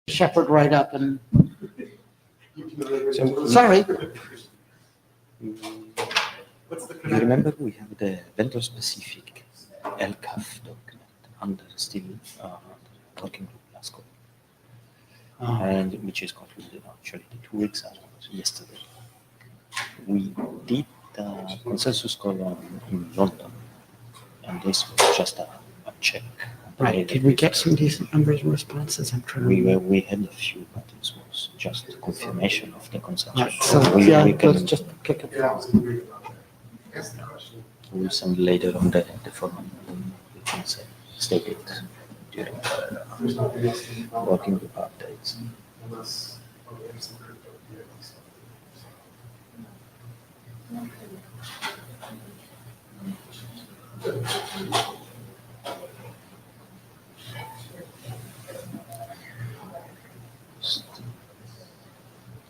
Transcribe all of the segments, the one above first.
shepherd right up and, So, sorry. you remember we have the vendor-specific LCAF document under still working group last call, and which is concluded actually 2 weeks ago, yesterday. We did the consensus call in London, and this was just a check. Right, did we get some decent numbers and responses? I'm trying to. We had a few, but it was just confirmation of the consensus. Right, so we let's can just kick it. we'll send later on the forum. We can say state it during the working group updates.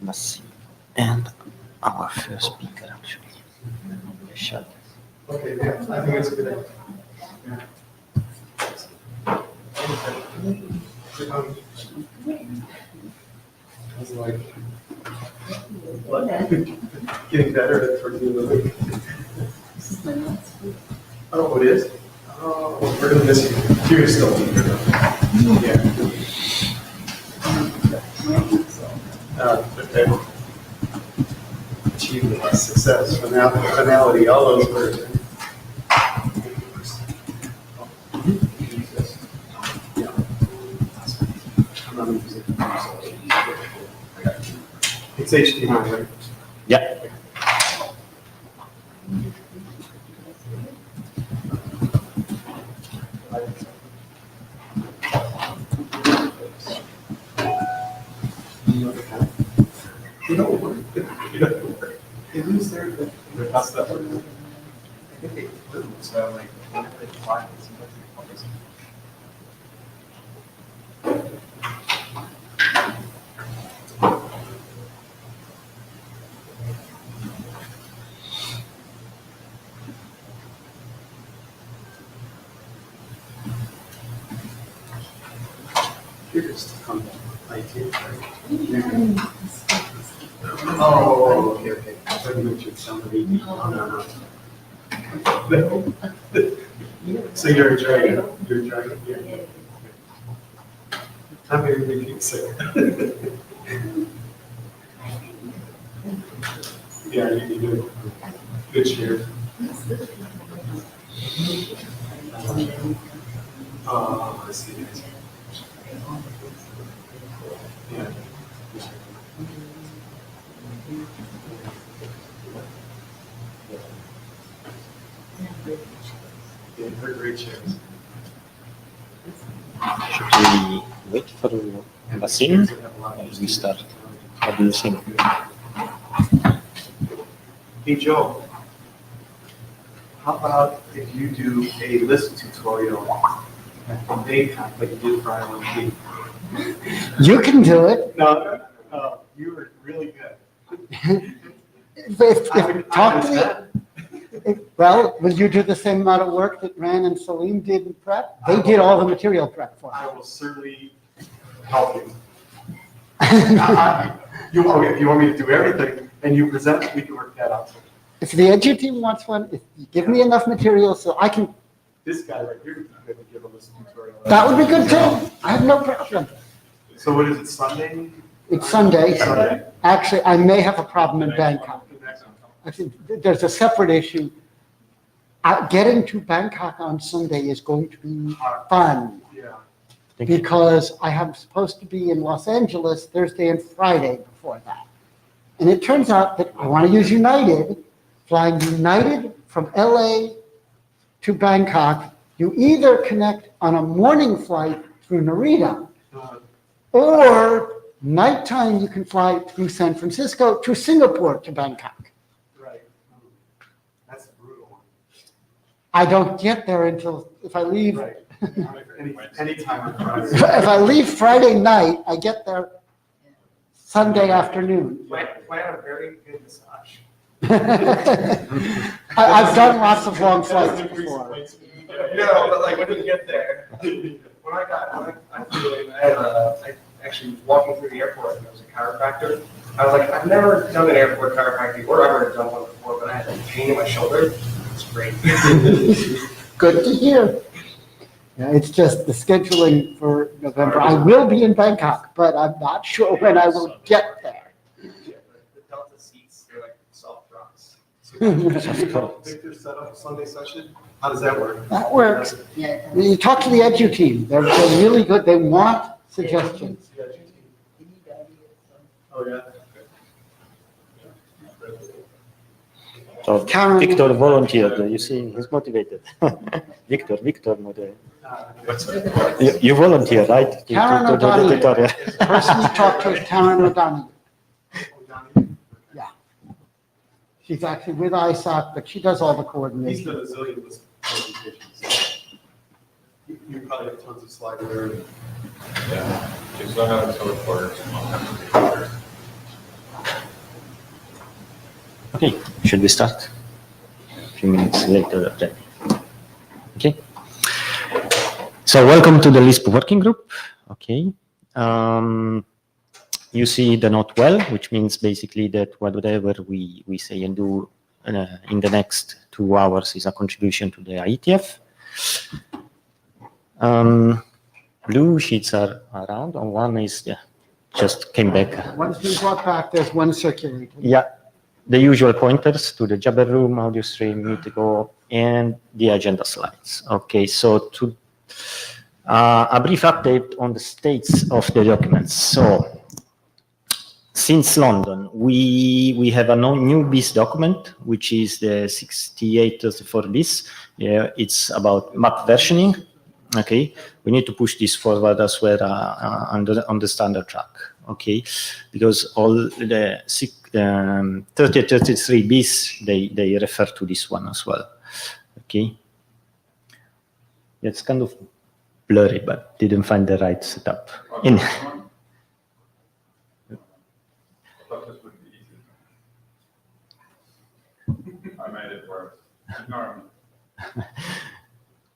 Let's see. And our first speaker actually. Shut. Okay, yeah, I think it's a good idea. Yeah. I was like, what? Getting better at towards the end of the week. Oh, it is? Oh, we're doing this. You're still here. Yeah. Okay. Achieve success, finality, all those words. It's HTML, right? Yeah. You don't work. You don't work. They lose their that's that word. I think they lose, so I'm like, what if they find it? Sometimes they find it. You're just come IETF, right? Oh, okay. I thought you mentioned somebody. No. So you're a dragon. You're a dragon. Yeah. I'm very big sick. Yeah, you do. Good cheer. Oh, I see. Yeah. Yeah, they're great chairs. Should we wait for the scene as we start? What do you think? Hey Joe, how about if you do a LISP tutorial from Daytime, like you did for ILMP? You can do it. No, you were really good. Talk to me. Well, will you do the same amount of work that Ran and Salim did in prep? They did all the material prep for I me. will certainly help you. If you want me to do everything and you present, we can work that out. If the edu team wants one, if you give me enough material so I can, This guy right here is going to give a LISP tutorial. that would be good too. I have no problem. So what is it, Sunday? It's Sunday. Sunday. Actually, I may have a problem in Bangkok. I think there's a separate issue. Getting to Bangkok on Sunday is going to be fun Yeah. because I am supposed to be in Los Angeles Thursday and Friday before that. And it turns out that I want to use United, flying United from LA to Bangkok. You either connect on a morning flight through Narita, or nighttime you can fly through San Francisco to Singapore to Bangkok. Right. That's a brutal one. I don't get there until if I leave. Right. Anytime on Friday. If I leave Friday night, I get there Sunday afternoon. Plan a very good massage. I've done lots of long flights before. No, but like when you get there, I actually was walking through the airport and there was a chiropractor. I was like, I've never done an airport chiropractic or ever done one before, but I had like pain in my shoulder. It's great. Good to hear. Yeah, it's just the scheduling for November. I will be in Bangkok, but I'm not sure when I will get there. Yeah, the Delta seats, they're like soft rocks. Victor set up a Sunday session. How does that work? That works. Yeah. You talk to the edu team. They're really good. They want suggestions. Oh, yeah. So Karen- Victor volunteered. You see, he's motivated. Victor motivated. You volunteer, right? Karen do the O'Donnell. tutorial. The person you talk to is Karen O'Donnell. Yeah. She's actually with ISOC, but she does all the He's coordination. done a zillion list presentations. You probably have tons of slides there. Yeah, just don't have until recorders. Recorders. Okay, should we start? A few minutes later. Then. Okay. So welcome to the LISP working group. Okay. You see the not well, which means basically that whatever we say and do in the next 2 hours is a contribution to the IETF. Blue sheets are around, and one is just came back. One's been brought back, there's one circulated. Yeah, the usual pointers to the Jabber room, audio stream, Meet2Go, and the agenda slides. Okay, so to a brief update on the states of the documents. So since London, we have a new BIS document, which is the 6834 BIS. Yeah, it's about map versioning. Okay, we need to push this forward as well on the standard track. Okay, because all the 3033 BIS they refer to this one as well. Okay, it's kind of blurry, but didn't find the right setup. I thought this would be easy. I made it worse. Ignore me.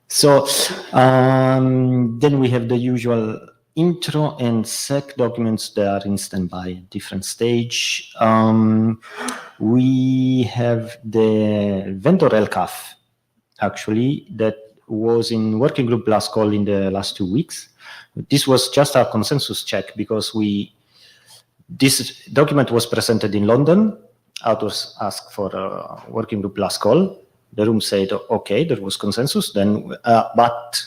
So then we have the usual intro and sec documents that are in standby at different stage. We have the vendor LCAF, actually, that was in working group last call in the last 2 weeks. This was just a consensus check because this document was presented in London. Authors asked for a working group last call. The room said, okay, there was consensus then, but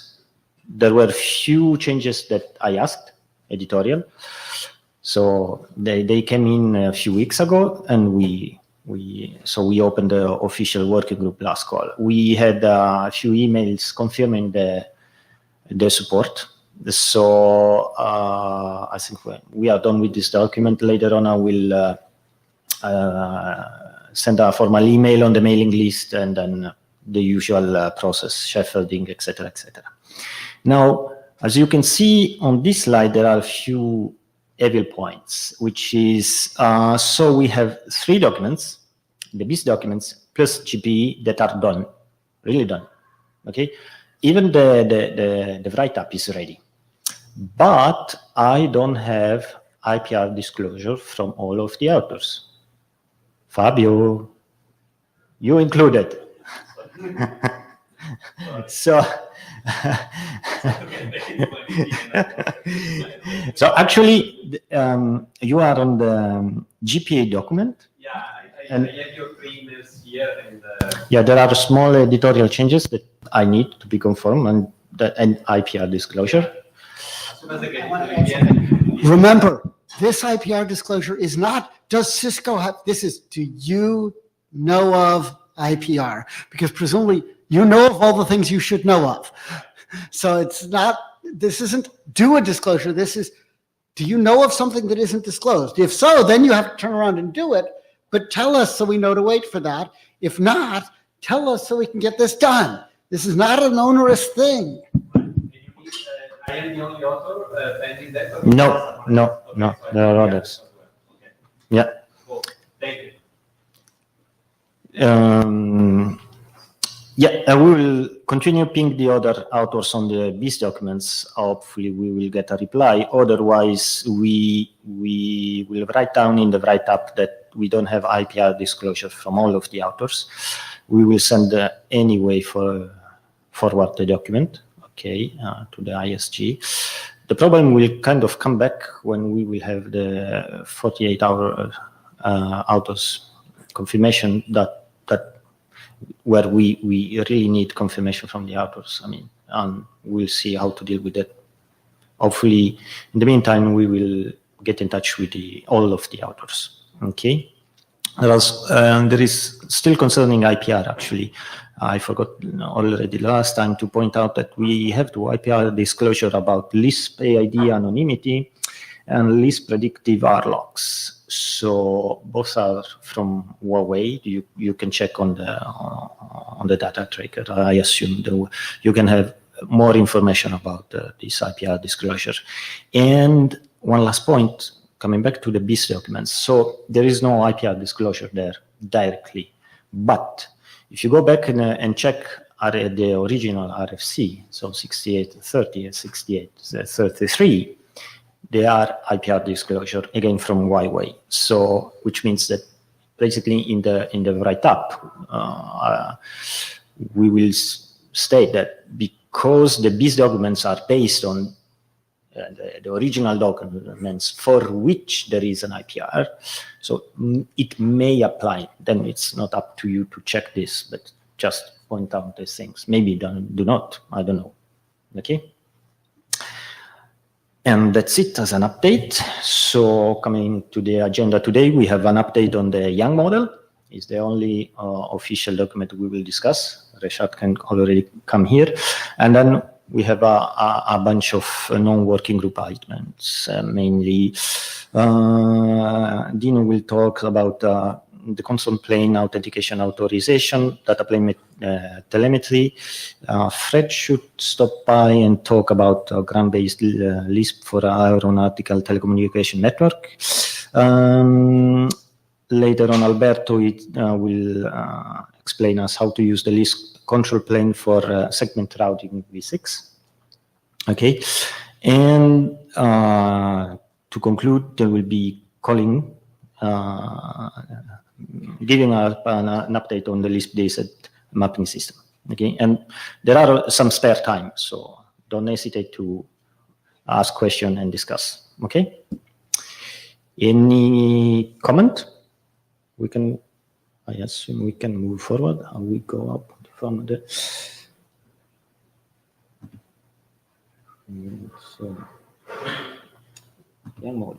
there were few changes that I asked, editorial. So they came in a few weeks ago, and we opened the official working group last call. We had a few emails confirming the support. So I think we are done with this document. Later on, I will send a formal email on the mailing list, and then the usual process, shepherding, etc., etc. Now, as you can see on this slide, there are a few evil points, which is, so we have 3 documents, the BIS documents plus GPE that are done, really done, okay? Even the write-up is ready. But I don't have IPR disclosure from all of the authors. Fabio, you included. So, so actually, you are on the GPA document. Yeah, I And- get your 3 emails here and Yeah, there are small editorial changes that I need to be confirmed, and IPR disclosure. as soon as I get it again. Remember, this IPR disclosure is not, does Cisco have, this is, do you know of IPR? Because presumably you know of all the things you should know of. So it's not, this isn't do a disclosure, this is, do you know of something that isn't disclosed? If so, then you have to turn around and do it, but tell us so we know to wait for that. If not, tell us so we can get this done. This is not an onerous thing. I am the only author pending that? or- No, Okay, so there are I- others. Okay, Yeah. cool. Thank you. Yeah, we will continue ping the other authors on the BIS documents. Hopefully we will get a reply. Otherwise, we will write down in the write-up that we don't have IPR disclosure from all of the authors. We will send anyway forward the document, okay, to the ISG. The problem will kind of come back when we will have the 48-hour authors confirmation that where we really need confirmation from the authors. I mean, we'll see how to deal with that. Hopefully, in the meantime, we will get in touch with all of the authors. Okay. There is still concerning IPR. Actually, I forgot already last time to point out that we have to IPR disclosure about LISP AID anonymity and LISP predictive RLOCs. So both are from Huawei. You can check on the data tracker. I assume you can have more information about this IPR disclosure. And one last point, coming back to the BIS documents. So there is no IPR disclosure there directly, but if you go back and check the original RFC, so 6830 and 6833, they are IPR disclosure again from Huawei. So, which means that basically in the write-up, we will state that because the BIS documents are based on the original documents for which there is an IPR, so it may apply. Then it's not up to you to check this, but just point out these things. Maybe do not, I don't know. Okay. And that's it as an update. So coming to the agenda today, we have an update on the Young model. It's the only official document we will discuss. Reshad can already come here. And then we have a bunch of non-working group items. Mainly, Dino will talk about the console plane authentication authorization, data plane telemetry. Fred should stop by and talk about ground-based LISP for aeronautical telecommunication network. Later on, Alberto will explain us how to use the LISP control plane for segment routing v6. Okay, and to conclude, there will be Colin giving an update on the LISP-based mapping system. Okay, and there are some spare time, so don't hesitate to ask questions and discuss. Okay, any comment? We can, I assume we can move forward and we go up from the. So, Young mode.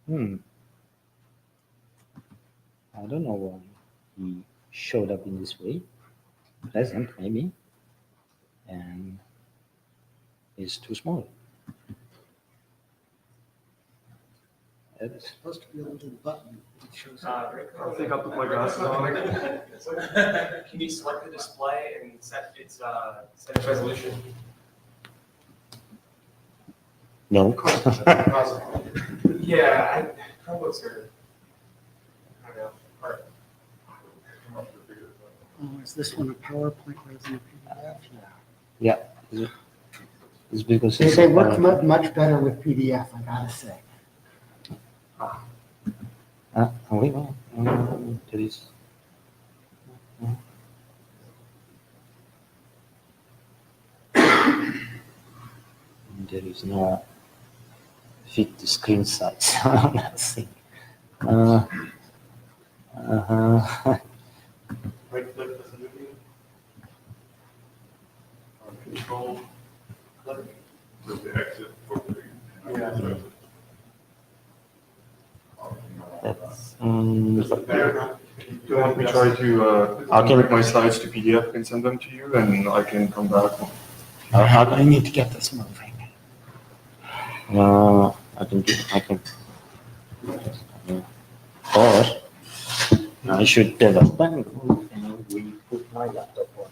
I don't know why he showed up in this way. Pleasant, maybe. And is too small. It's Supposed to be a little button. It shows I think I'll put my glasses on. Can you select the display and set its resolution? no. Yeah, Chromebooks are kind of hard. Oh, is this one a PowerPoint rather than a PDF? Yeah. It's because They work much better with PDF, I gotta say. wait, there is. There is no fit the screen size. Nothing. Right click doesn't do anything. Control click. With the exit for the. Yeah. That's, Do you want me to try to I can- convert my slides to PDF and send them to you, and I can come back? I need to get this moving. I can. Or I should have a bangle and we put my laptop on.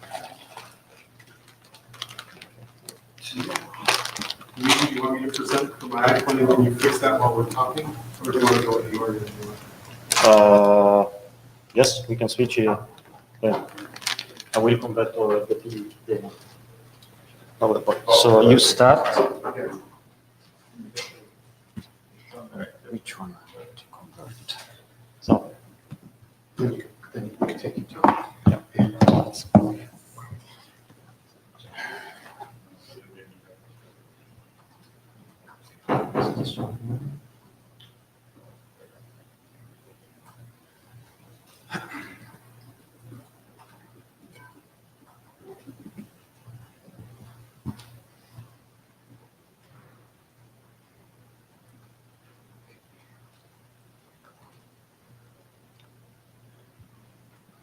You you want me to present from my iPhone and then you fix that while we're talking? Or do you want to go in the order? Yes, we can switch here. Yeah. I will convert to the demo. PowerPoint. So you start. Okay. Which one I have to convert? So. Then you can take it. Yeah. That's cool. This one.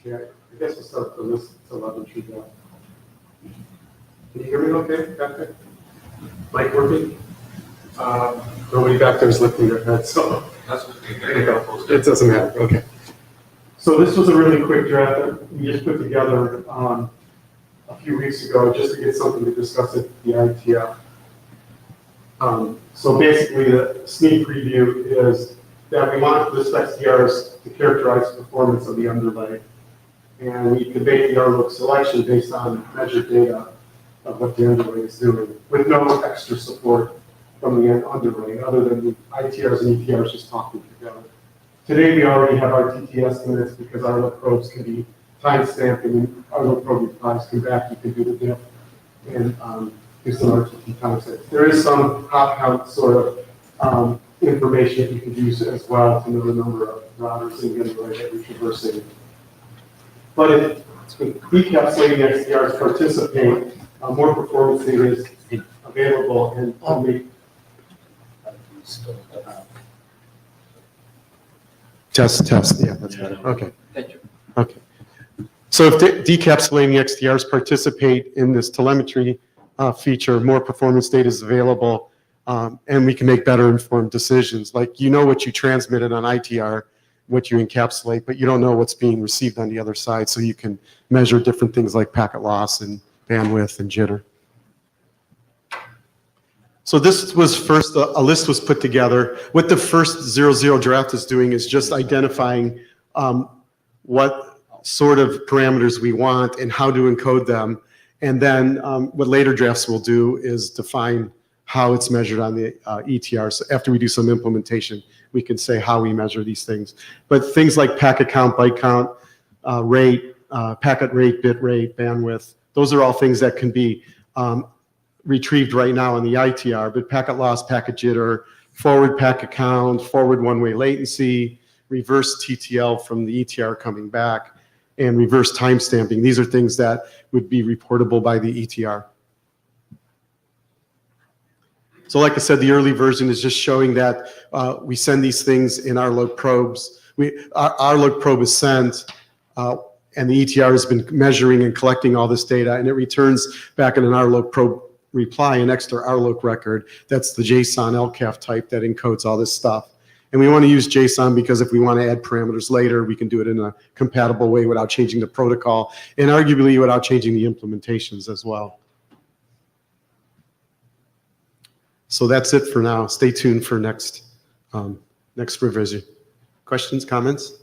Yeah, I guess we'll start from this telemetry down. Can you hear me okay back there? Mic working? Nobody back there is lifting their head, so. That's okay. There you go. It doesn't matter, okay. So this was a really quick draft that we just put together a few weeks ago just to get something to discuss at the IETF. So basically the sneak preview is that we want the XDRs to characterize the performance of the underlay. And we debate the RLOOK selection based on measured data of what the underlay is doing, with no extra support from the underlay, other than the ITRs and ETRs just talking together. Today, we already have our TT estimates because RLOOK probes can be time-stamped, and RLOOK probe replies come back, you can do the diff and do some RTT timestamps. There is some hot count sort of information that you can use as well to know the number of routers in the underlay that you're traversing. But if decapsulating XDRs participate, more performance data is available and only. Test, yeah, that's better. Okay. Thank you. Okay. So if decapsulating XDRs participate in this telemetry feature, more performance data is available, and we can make better informed decisions. Like, you know what you transmitted on ITR, what you encapsulate, but you don't know what's being received on the other side, so you can measure different things like packet loss and bandwidth and jitter. So this was first, a list was put together. What the first 00 draft is doing is just identifying what sort of parameters we want and how to encode them. And then what later drafts will do is define how it's measured on the ETR. So after we do some implementation, we can say how we measure these things. But things like packet count, byte count, rate, packet rate, bit rate, bandwidth, those are all things that can be retrieved right now on the ITR, but packet loss, packet jitter, forward packet count, forward one-way latency, reverse TTL from the ETR coming back, and reverse timestamping. These are things that would be reportable by the ETR. So like I said, the early version is just showing that we send these things in RLOOK probes. Our RLOOK probe is sent, and the ETR has been measuring and collecting all this data, and it returns back in an RLOOK probe reply an extra RLOOK record. That's the JSON LCAF type that encodes all this stuff. And we want to use JSON because if we want to add parameters later, we can do it in a compatible way without changing the protocol, and arguably without changing the implementations as well. So that's it for now. Stay tuned for next revision. Questions, comments?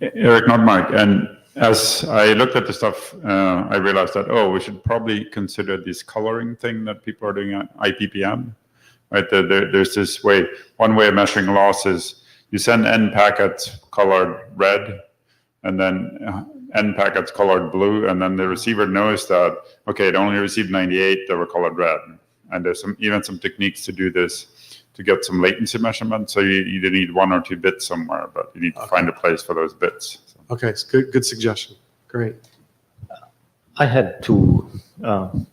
Eric, not Mike. And as I looked at the stuff, I realized that, we should probably consider this coloring thing that people are doing at IPPN. Right? There's this way, one way of measuring loss is you send N packets colored red, and then N packets colored blue, and then the receiver knows that, okay, it only received 98 that were colored red. And there's even some techniques to do this to get some latency measurement. So you either need 1 or 2 bits somewhere, but you need to find a place for those bits. So. Okay, it's good suggestion. Great. I had two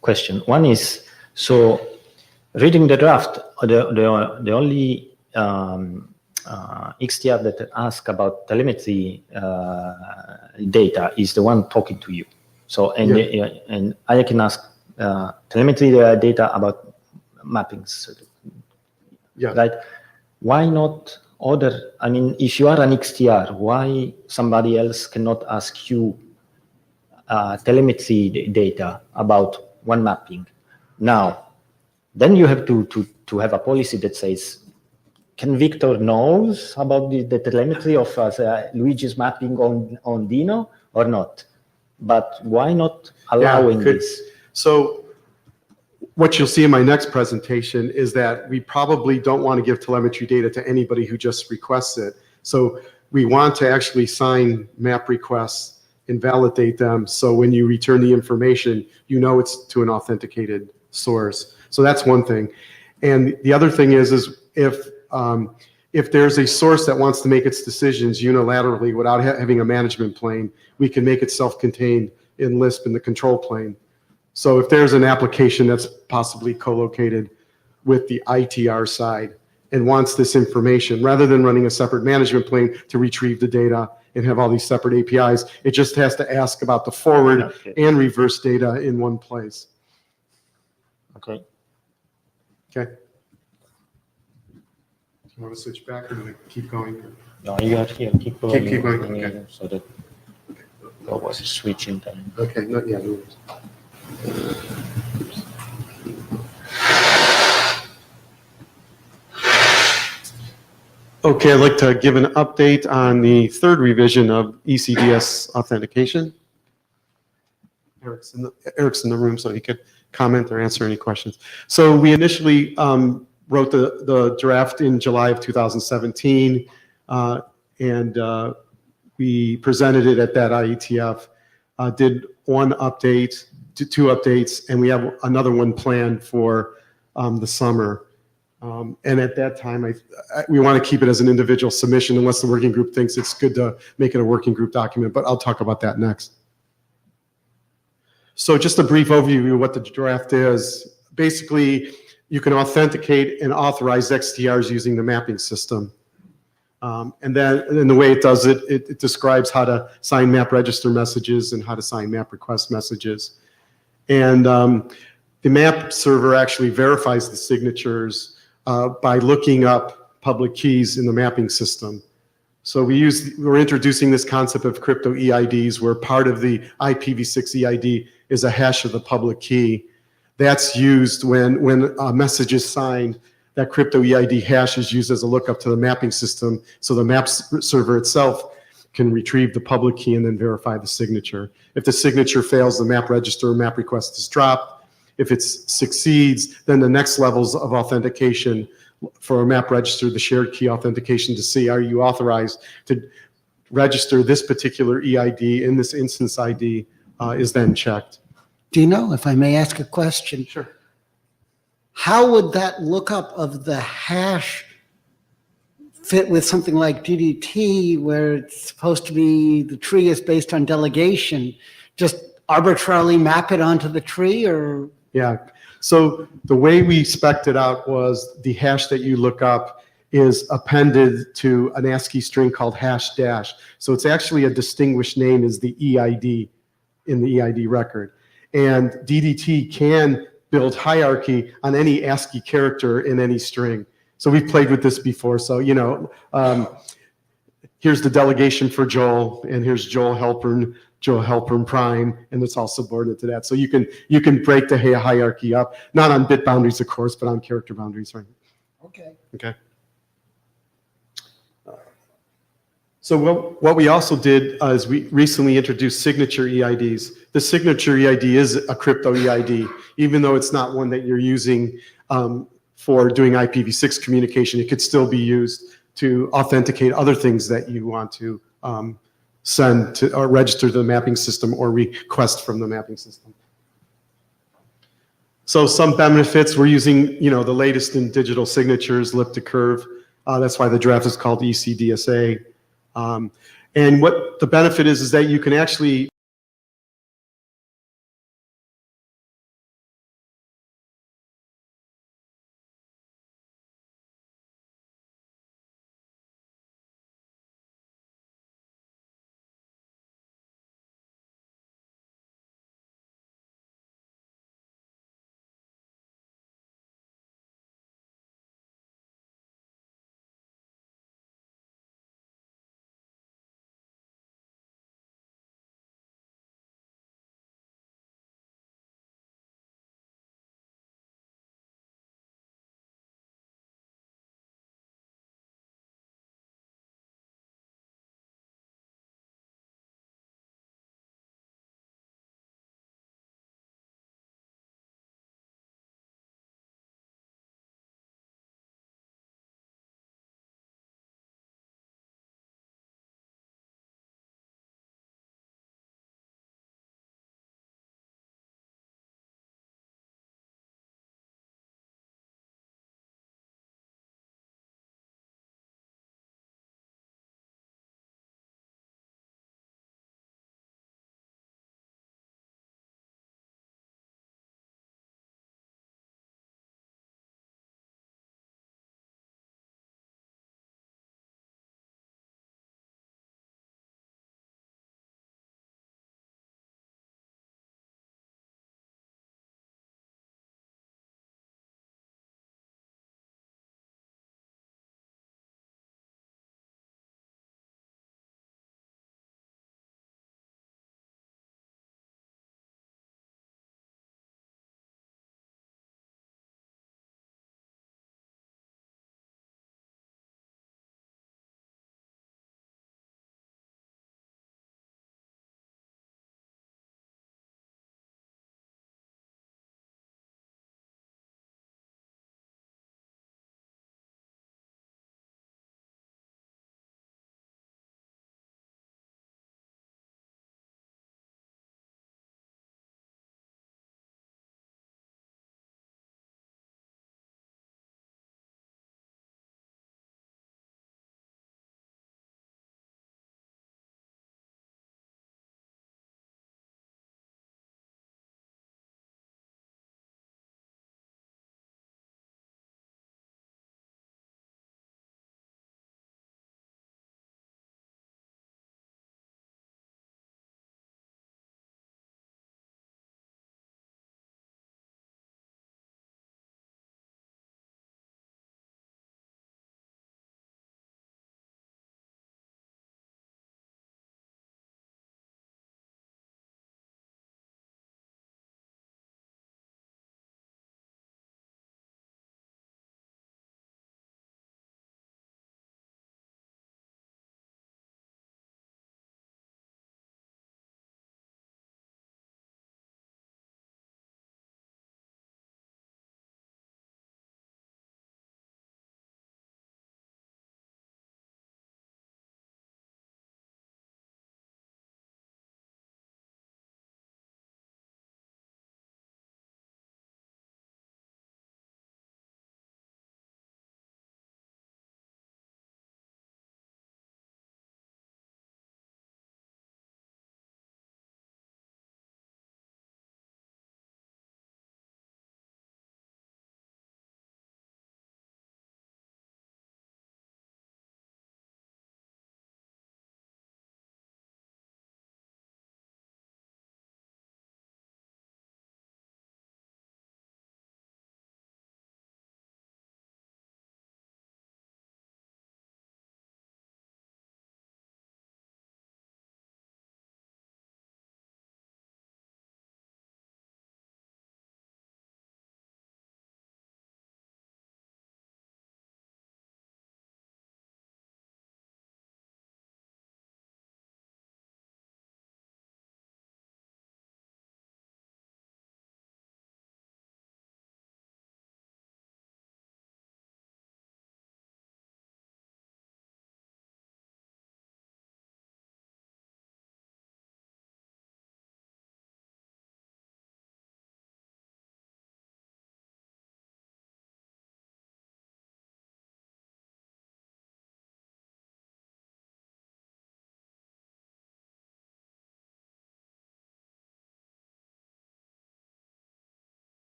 questions. One is, so reading the draft, the only XTR that asks about telemetry data is the one talking to you. So, and I can ask telemetry data about mappings. Yeah. Right? Why not other? I mean, if you are an XTR, why somebody else cannot ask you telemetry data about one mapping. Now, then you have to have a policy that says, can Victor knows about the telemetry of Luigi's mapping on Dino or not? But why not allowing this? So what you'll see in my next presentation is that we probably don't want to give telemetry data to anybody who just requests it. So we want to actually sign map requests and validate them. So when you return the information, you know it's to an authenticated source. So that's one thing. And the other thing is if there's a source that wants to make its decisions unilaterally without having a management plane, we can make it self-contained in Lisp in the control plane. So if there's an application that's possibly co-located with the ITR side and wants this information, rather than running a separate management plane to retrieve the data and have all these separate APIs, it just has to ask about the forward and reverse data in one place. Okay. Okay. You want to switch back or do we keep going? No, you are here. Keep going. Keep going, okay. So that what was switching time. Okay, not yet. Okay, I'd like to give an update on the third revision of ECDS authentication. Eric's in the room, so he could comment or answer any questions. So we initially wrote the draft in July of 2017, and we presented it at that IETF, did one update, two updates, and we have another one planned for the summer. And at that time, we want to keep it as an individual submission unless the working group thinks it's good to make it a working group document, but I'll talk about that next. So just a brief overview of what the draft is. Basically, you can authenticate and authorize XDRs using the mapping system. And the way it does it, it describes how to sign map register messages and how to sign map request messages. And the map server actually verifies the signatures by looking up public keys in the mapping system. So we're introducing this concept of crypto EIDs, where part of the IPv6 EID is a hash of the public key. That's used when a message is signed. That crypto EID hash is used as a lookup to the mapping system, so the map server itself can retrieve the public key and then verify the signature. If the signature fails, the map register or map request is dropped. If it succeeds, then the next levels of authentication for a map register, the shared key authentication to see, are you authorized to register this particular EID in this instance ID is then checked. Dino, if I may ask a question. Sure. How would that lookup of the hash fit with something like DDT, where it's supposed to be the tree is based on delegation? Just arbitrarily map it onto the tree, or? Yeah. So the way we spec'd it out was the hash that you look up is appended to an ASCII string called hash dash. So it's actually a distinguished name as the EID in the EID record. And DDT can build hierarchy on any ASCII character in any string. So we've played with this before. So, here's the delegation for Joel, and here's Joel Helpern prime, and it's all subordinate to that. So you can break the hierarchy up, not on bit boundaries, of course, but on character boundaries, right? Okay. Okay. So what we also did is we recently introduced signature EIDs. The signature EID is a crypto EID, even though it's not one that you're using for doing IPv6 communication. It could still be used to authenticate other things that you want to send to or register to the mapping system or request from the mapping system. So some benefits, we're using the latest in digital signatures, lip to curve. That's why the draft is called ECDSA. And what the benefit is that you can actually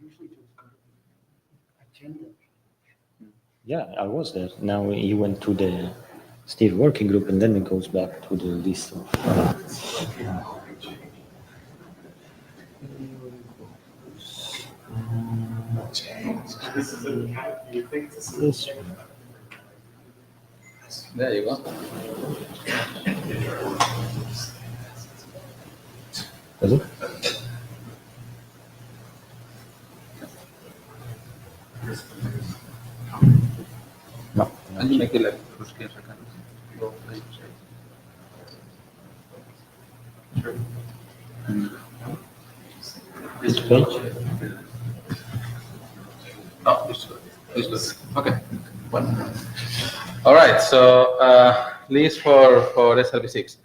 usually just go to the agenda. Yeah, I was there. Now you went to the Steve working group, and then it goes back to the list of. This is a cat, you think this is. This There you go. is it? No. And you make it like full screen so I can go play it. Sure. This page. Oh, this good. Okay. Well. All right. So list for SRv6.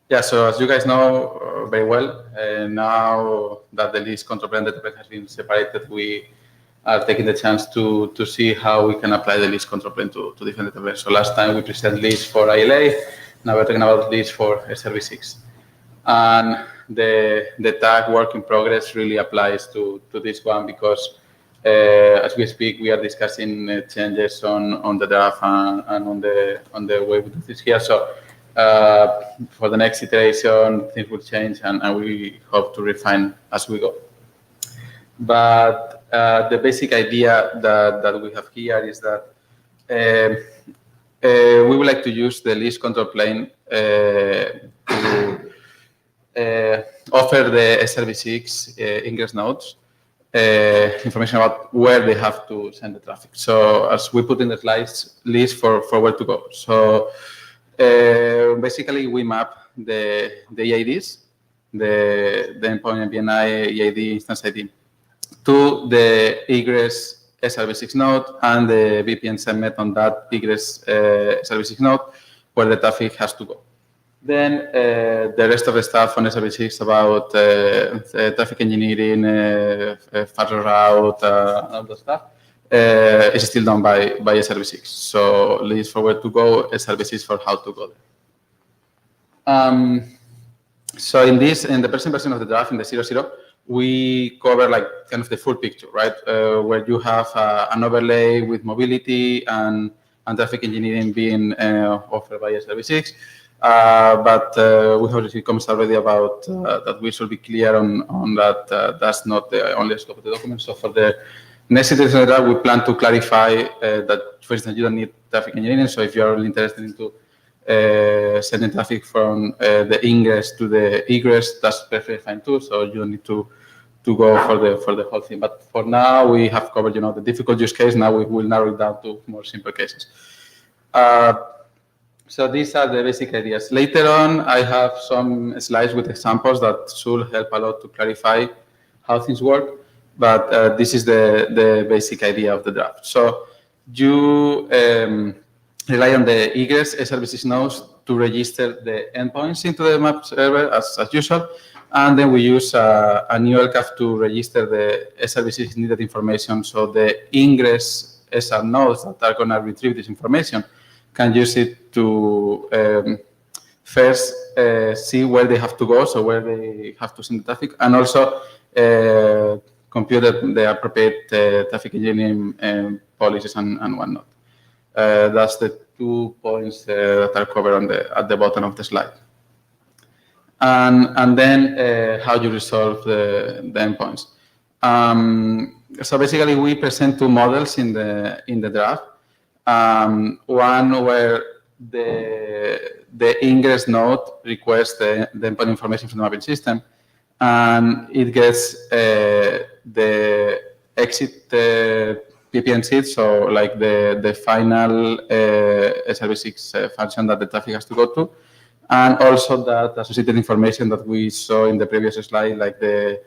Yeah. So as you guys know very well, now that the list control plane database has been separated, we are taking the chance to see how we can apply the list control plane to different databases. So last time we presented list for ILA. Now we're talking about list for SRv6. And the tag work in progress really applies to this one because as we speak, we are discussing changes on the draft and on the way we do this here. So for the next iteration, things will change, and we hope to refine as we go. But the basic idea that we have here is that we would like to use the list control plane to offer the SRv6 ingress nodes information about where they have to send the traffic. So as we put in the slides, list for where to go. So basically we map the EIDs, the endpoint MPNI EID instance ID, to the egress SRv6 node and the VPN subnet on that egress SRv6 node where the traffic has to go. Then the rest of the stuff on SRv6 about traffic engineering, further route, all that stuff is still done by SRv6. So list for where to go, SRv6 for how to go there. So in the present version of the draft, in the 0.0, we cover like kind of the full picture, right? Where you have an overlay with mobility and traffic engineering being offered by SRv6. But we have received comments already about that we should be clear on that that's not the only scope of the document. So for the next iteration of that, we plan to clarify that, for instance, you don't need traffic engineering. So if you're interested into sending traffic from the ingress to the egress, that's perfectly fine too. So you don't need to go for the whole thing. But for now, we have covered, the difficult use case. Now we will narrow it down to more simple cases. So these are the basic ideas. Later on, I have some slides with examples that should help a lot to clarify how things work. But this is the basic idea of the draft. So you rely on the egress SRv6 nodes to register the endpoints into the map server as usual. And then we use a new LCAF to register the SRv6 needed information. So the ingress SR nodes that are going to retrieve this information can use it to first see where they have to go, so where they have to send the traffic, and also compute the appropriate traffic engineering policies and whatnot. That's the 2 points that are covered at the bottom of the slide. And then how you resolve the endpoints. So basically, we present two models in the draft. One where the ingress node requests the endpoint information from the mapping system, and it gets the exit PPN seed, so like the final SRv6 function that the traffic has to go to, and also that associated information that we saw in the previous slide, like the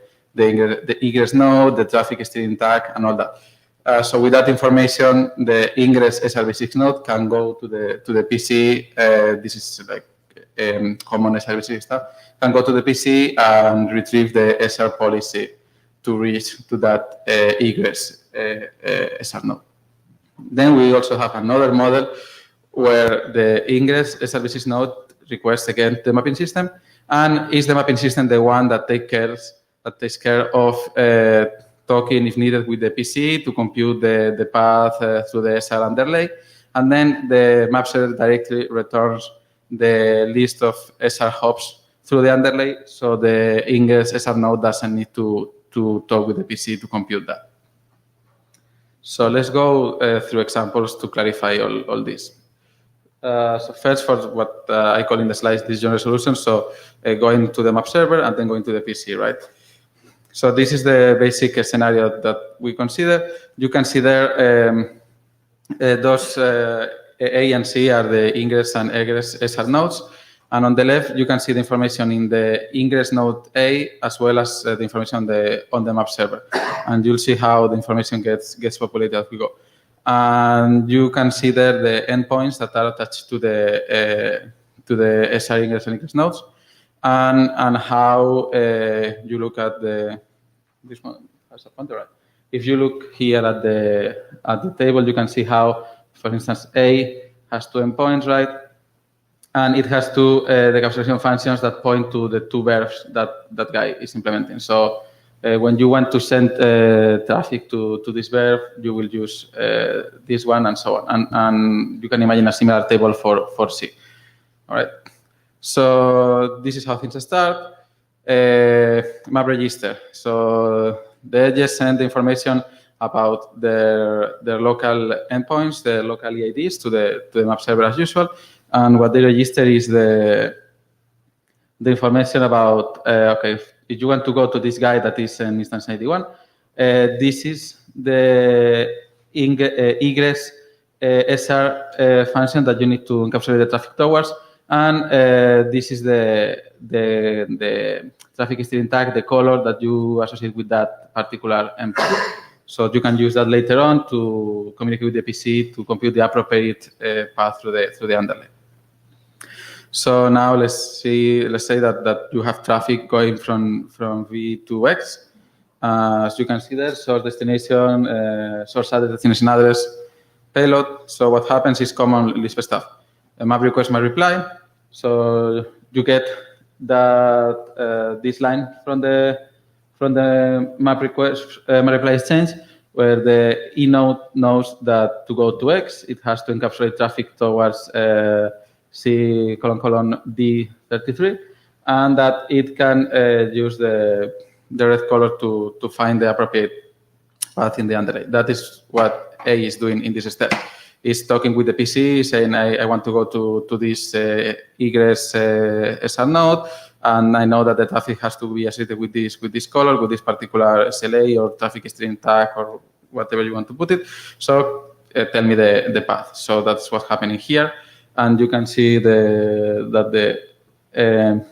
egress node, the traffic steering tag, and all that. So with that information, the ingress SRv6 node can go to the PC. This is like common SRv6 stuff. Can go to the PC and retrieve the SR policy to reach to that egress SR node. Then we also have another model where the ingress SRv6 node requests again the mapping system, and is the mapping system the one that takes care that takes care of talking, if needed, with the PC to compute the path through the SR underlay. And then the map server directly returns the list of SR hops through the underlay, so the Ingress SR node doesn't need to talk with the PC to compute that. So let's go through examples to clarify all this. So first, for what I call in the slides decision resolution, so going to the map server and then going to the PC, right? So this is the basic scenario that we consider. You can see there those A and C are the ingress and egress SR nodes. And on the left, you can see the information in the ingress node A as well as the information on the map server. And you'll see how the information gets populated as we go. And you can see there the endpoints that are attached to the SR ingress and egress nodes, and how you look at this one has a pointer, right? If you look here at the table, you can see how, for instance, A has 2 endpoints, right? And it has 2 decapsulation functions that point to the 2 verbs that guy is implementing. So when you want to send traffic to this verb, you will use this one and so on. And you can imagine a similar table for C. All right. So this is how things start. Map register. So the edges send the information about their local endpoints, the local EIDs to the map server as usual. And what they register is the information about, okay, if you want to go to this guy that is in instance 81, this is the egress SR function that you need to encapsulate the traffic towards. And this is the traffic steering tag, the color that you associate with that particular endpoint. So you can use that later on to communicate with the PC to compute the appropriate path through the underlay. So now let's say that you have traffic going from V to X. As you can see there, source destination, source address, destination address, payload. So what happens is common Lisp stuff. A map request, map reply. So you get that this line from the map request, map reply exchange, where the E node knows that to go to X, it has to encapsulate traffic towards C : D33, and that it can use the red color to find the appropriate path in the underlay. That is what A is doing in this step. It's talking with the PC, saying, I want to go to this egress SR node, and I know that the traffic has to be associated with this color, with this particular SLA or traffic stream tag or whatever you want to put it. So tell me the path. So that's what's happening here. And you can see that the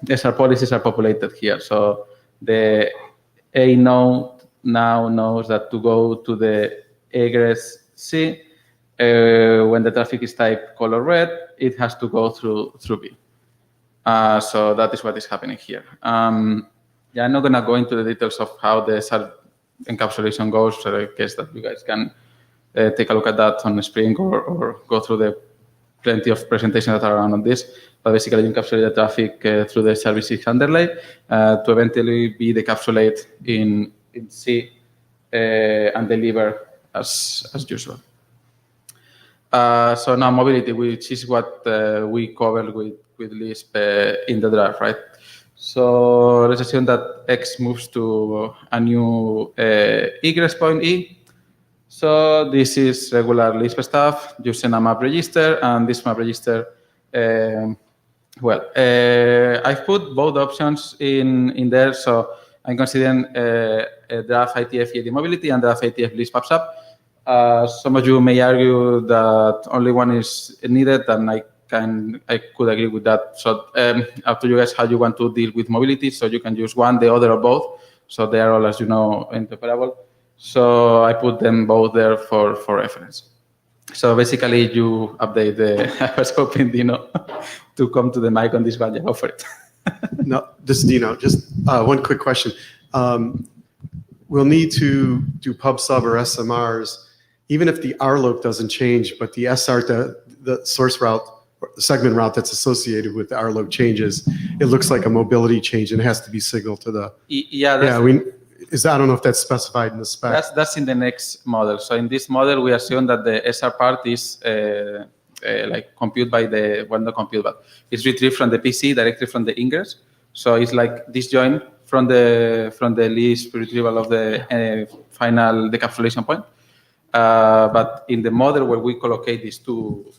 SR policies are populated here. So the A node now knows that to go to the egress C, when the traffic is typed color red, it has to go through B. So that is what is happening here. I'm not going to go into the details of how the SR encapsulation goes. So I guess that you guys can take a look at that on Spring or go through the plenty of presentations that are around on this. But basically, you encapsulate the traffic through the service underlay to eventually be decapsulated in C and deliver as usual. So now mobility, which is what we covered with Lisp in the draft, right? So let's assume that X moves to a new egress point E. So this is regular Lisp stuff using a map register, and this map register, I've put both options in there. So I'm considering draft IETF EAD mobility and draft IETF Lisp apps up. Some of you may argue that only one is needed, and I could agree with that. So up to you guys how you want to deal with mobility. So you can use one, the other, or both. So they are all, as you know, interoperable. So I put them both there for reference. So basically, you update I was hoping Dino to come to the mic on this one. Yeah, go for it. No, this is Dino. Just one quick question. We'll need to do pub sub or SMRs, even if the RLOC doesn't change, but the SR, the source route segment route that's associated with the RLOC changes, it looks like a mobility change and it has to be signaled to the, Yeah, that's, I don't know if that's specified in the spec. that's in the next model. So in this model, we assume that the SR part is like compute by the, well, not compute, but it's retrieved from the PC directly from the ingress. So it's like disjoint from the Lisp retrieval of the final decapsulation point. But in the model where we collocate these two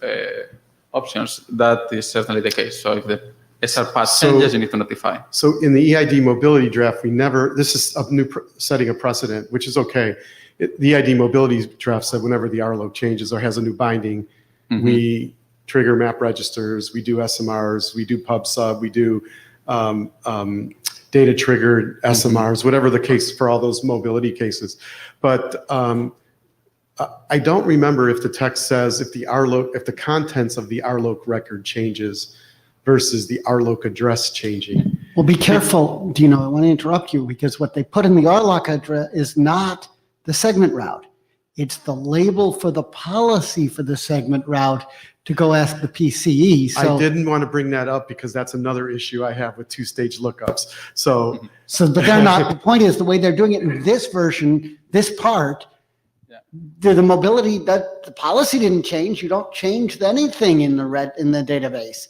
options, that is certainly the case. So if the SR path changes, you need to notify. So in the EID mobility draft, this is a new setting a precedent, which is okay. The EID mobility draft said whenever the RLOC changes or has a new binding, we trigger map registers, we do SMRs, we do pub sub, we do data triggered SMRs, whatever the case for all those mobility cases. But I don't remember if the text says if the contents of the RLOC record changes versus the RLOC address changing. Well, be careful, Dino, I want to interrupt you because what they put in the RLOC address is not the segment route. It's the label for the policy for the segment route to go ask the PCE. So, I didn't want to bring that up because that's another issue I have with two-stage lookups. So but they're not, the point is the way they're doing it in this version, this part, the mobility, that the policy didn't change. You don't change anything in the database.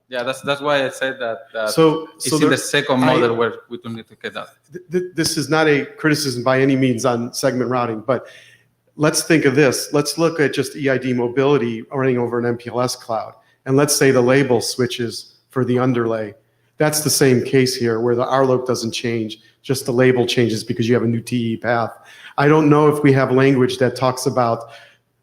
Yeah, that's why I said that So in the second model where we don't need to get that. This is not a criticism by any means on segment routing, but let's think of this. Let's look at just EID mobility running over an MPLS cloud. And let's say the label switches for the underlay. That's the same case here where the RLOC doesn't change, just the label changes because you have a new TE path. I don't know if we have language that talks about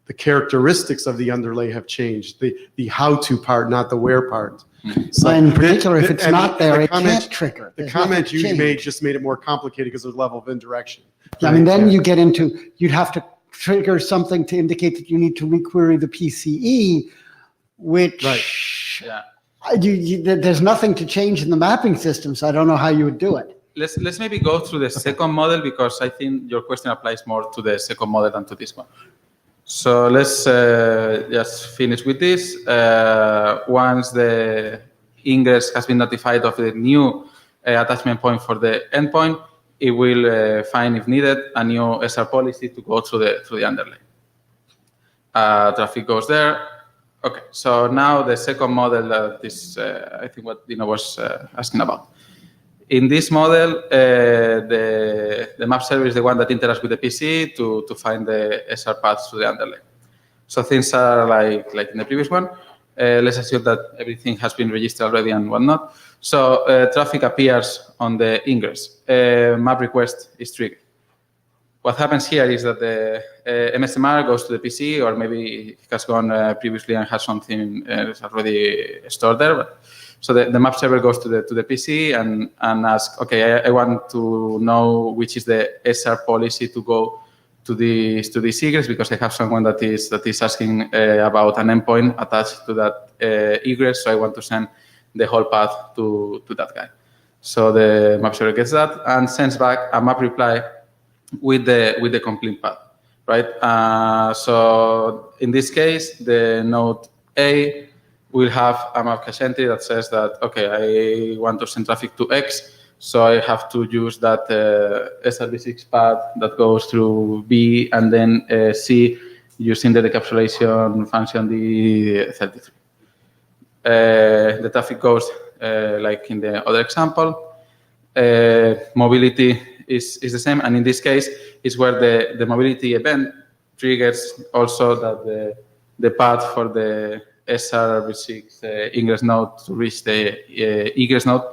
the characteristics of the underlay have changed, the how-to part, not the where part. So in particular, if it's not there, it can't trigger. The comment you made just made it more complicated because of the level of indirection. I mean, then you get into, you'd have to trigger something to indicate that you need to requery the PCE, which there's nothing to change in the mapping system, so I don't know how you would do it. Let's maybe go through the second model because I think your question applies more to the second model than to this one. So let's just finish with this. Once the ingress has been notified of the new attachment point for the endpoint, it will find, if needed, a new SR policy to go through the underlay. Traffic goes there. Okay, so now the second model that is, I think, what Dino was asking about. In this model, the map server is the one that interacts with the PC to find the SR paths to the underlay. So things are like in the previous one. Let's assume that everything has been registered already and whatnot. So traffic appears on the ingress. Map request is triggered. What happens here is that the MSMR goes to the PC, or maybe it has gone previously and has something already stored there. So the map server goes to the PC and asks, okay, I want to know which is the SR policy to go to this egress because I have someone that is asking about an endpoint attached to that egress. So I want to send the whole path to that guy. So the map server gets that and sends back a map reply with the complete path, right? So in this case, the node A will have a map cache entry that says that, okay, I want to send traffic to X, so I have to use that SRv6 path that goes through B and then C using the decapsulation function D33. The traffic goes like in the other example. Mobility is the same, and in this case, is where the mobility event triggers also that the path for the SRv6 ingress node to reach the egress node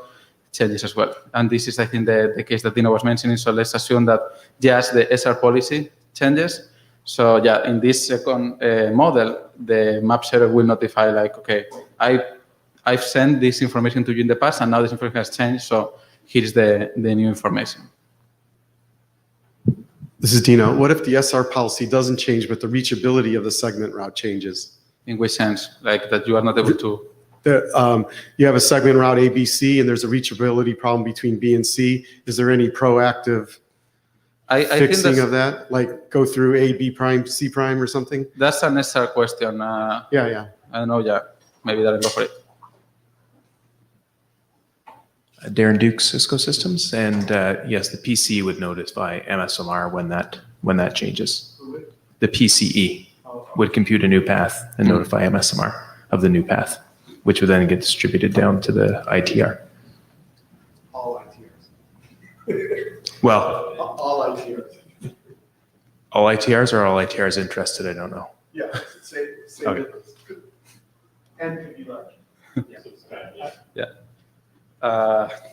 changes as well. And this is, I think, the case that Dino was mentioning. So let's assume that just the SR policy changes. So yeah, in this second model, the map server will notify like, okay, I've sent this information to you in the past, and now this information has changed. So here's the new information. This is Dino. What if the SR policy doesn't change, but the reachability of the segment route changes? In which sense? Like that you are not able to... You have a segment route ABC, and there's a reachability problem between B and C. Is there any proactive fixing of that? Like go through A, B prime, C prime or something? That's an SR question. Yeah. I don't know, yeah. maybe that'll go for it. Darren Duke, Cisco Systems, and yes, the PCE would notify MSMR when that changes. The PCE would compute a new path and notify MSMR of the new path, which would then get distributed down to the ITR. All ITRs. Well, All ITRs. all ITRs or all ITRs interested? I don't know. Yeah, same Okay. difference. And could be large.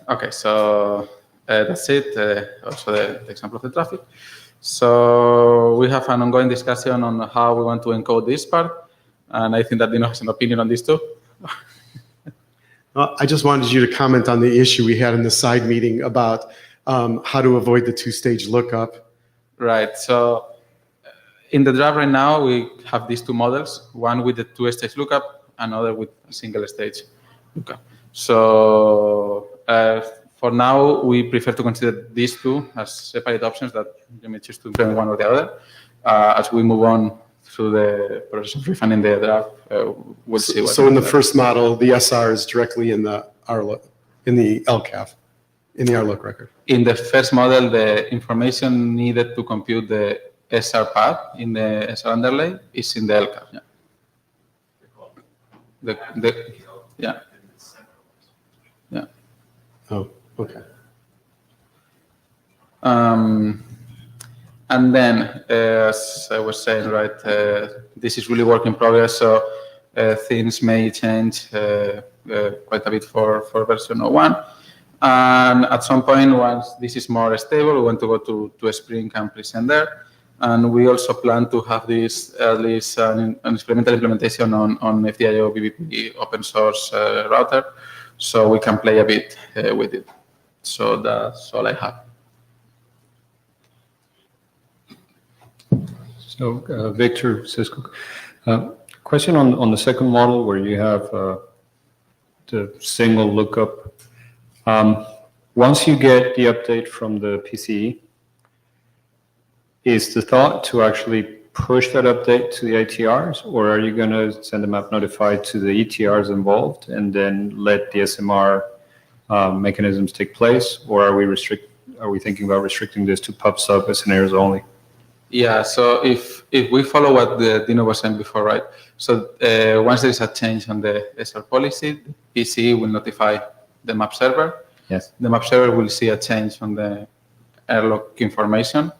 Okay, so that's it. Also the example of the traffic. So we have an ongoing discussion on how we want to encode this part, and I think that Dino has an opinion on this too. I just wanted you to comment on the issue we had in the side meeting about how to avoid the two-stage lookup. Right. So in the draft right now, we have these two models: one with the two-stage lookup, another with a single-stage lookup. So for now, we prefer to consider these two as separate options that you may choose to implement one or the other. As we move on through the process of refining the draft, we'll see what. So in the first model, the SR is directly in the RLOC, in the LCAF, in the RLOC record. In the first model, the information needed to compute the SR path in the SR underlay is in the LCAF. Yeah. Yeah. Yeah. Oh, okay. And then, as I was saying, right, this is really work in progress, so things may change quite a bit for version 01. And at some point, once this is more stable, we want to go to a Spring and present there. And we also plan to have this at least an experimental implementation on FDIO BBP open source router, so we can play a bit with it. So that's all I have. So, Victor, Cisco. Question on the second model where you have the single lookup. Once you get the update from the PCE, is the thought to actually push that update to the ITRs, or are you going to send a map notified to the ETRs involved and then let the SMR mechanisms take place, or are we thinking about restricting this to pub sub scenarios only? Yeah, so if we follow what Dino was saying before, right? So once there is a change on the SR policy, PCE will notify the map server. Yes. The map server will see a change on the airlock information,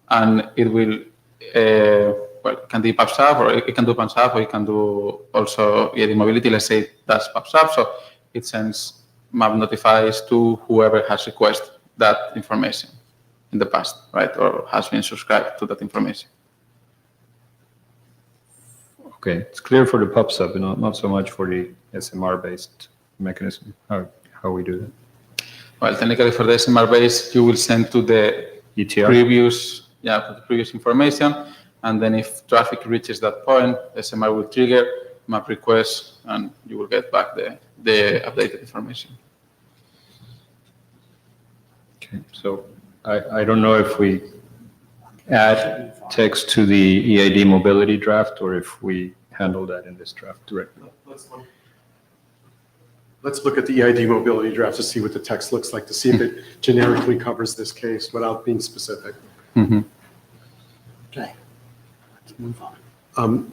and it will, it can do pub sub, or it can do pub sub, or it can do also EID mobility. Let's say that's pub sub, so it sends map notifies to whoever has requested that information in the past, right, or has been subscribed to that information. Okay, it's clear for the pub sub, not so much for the SMR-based mechanism, how we do that. Well, technically for the SMR base, you will send to the ETR? previous information, and then if traffic reaches that point, SMR will trigger map request, and you will get back the updated information. Okay, so I don't know if we add text to the EID mobility draft or if we handle that in this draft directly. Let's look at the EID mobility draft to see what the text looks like, to see if it generically covers this case without being specific. Mm-hmm. Okay, let's move on.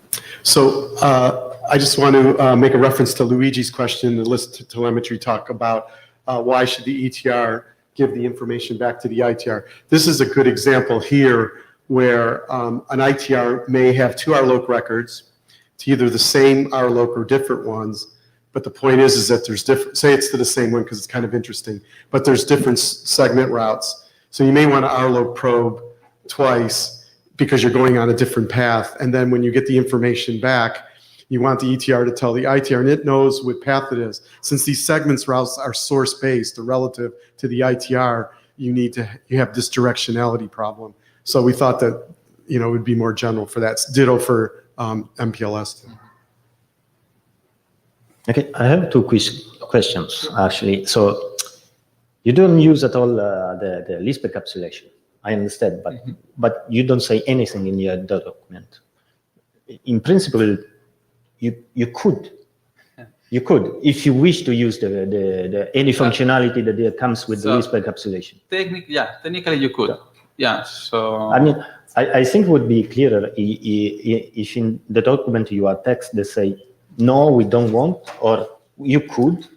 I just want to make a reference to Luigi's question, the list telemetry talk about why should the ETR give the information back to the ITR. This is a good example here where an ITR may have two RLOC records to either the same RLOC or different ones. But the point is that there's different, say it's to the same one because it's kind of interesting, but there's different segment routes. So you may want to RLOC probe twice because you're going on a different path. And then when you get the information back, you want the ETR to tell the ITR, and it knows what path it is. Since these segments routes are source-based or relative to the ITR, you have this directionality problem. So we thought that, it would be more general for that. It's ditto for MPLS. Okay, I have two questions, actually. So you don't use at all the Lisp encapsulation. I understand, but you don't say anything in your document. In principle, you could You could, if you wish to use the any functionality that comes with the So- Lisp encapsulation. Technically you could. Yeah. So I mean, I think it would be clearer if in the document you are text they say, no, we don't want, or you could.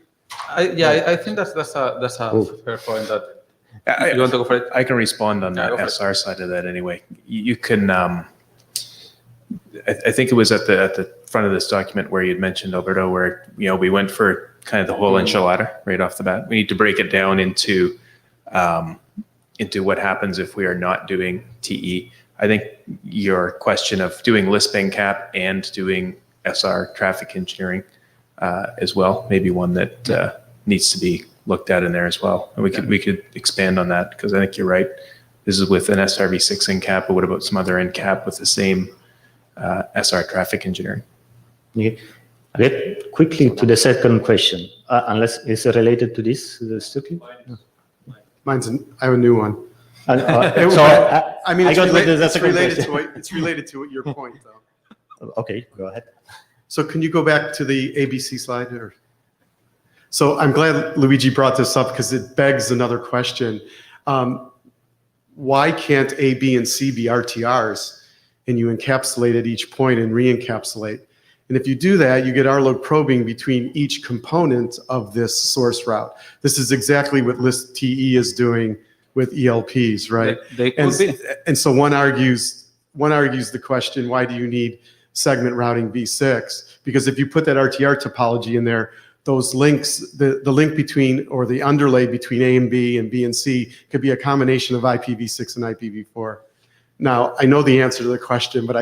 I think that's a fair point. That you want to go for it? I can respond on Yeah, go that for it. SR side of that anyway. You can, I think it was at the front of this document where you'd mentioned, Alberto, where, we went for kind of the whole enchilada right off the bat. We need to break it down into what happens if we are not doing TE. I think your question of doing Lisp encap and doing SR traffic engineering as well, maybe one that needs to be looked at in there as well. And we could expand on that, because I think you're right. This is with an SRv6 encap, but what about some other encap with the same SR traffic engineering? Okay. Quickly to the second question, unless it's related to this, Stukley? I have a new one. So I mean, I it's, got related, the it's second related question. to it. It's related to your point, though. Okay, go ahead. So can you go back to the ABC slide? So I'm glad Luigi brought this up because it begs another question. Why can't A, B, and C be RTRs and you encapsulate at each point and re-encapsulate? And if you do that, you get RLOG probing between each component of this source route. This is exactly what Lisp TE is doing with ELPs, right? They could be. And so one argues the question, why do you need segment routing v6? Because if you put that RTR topology in there, those links, the link between, or the underlay between A and B and C could be a combination of IPv6 and IPv4. Now, I know the answer to the question, but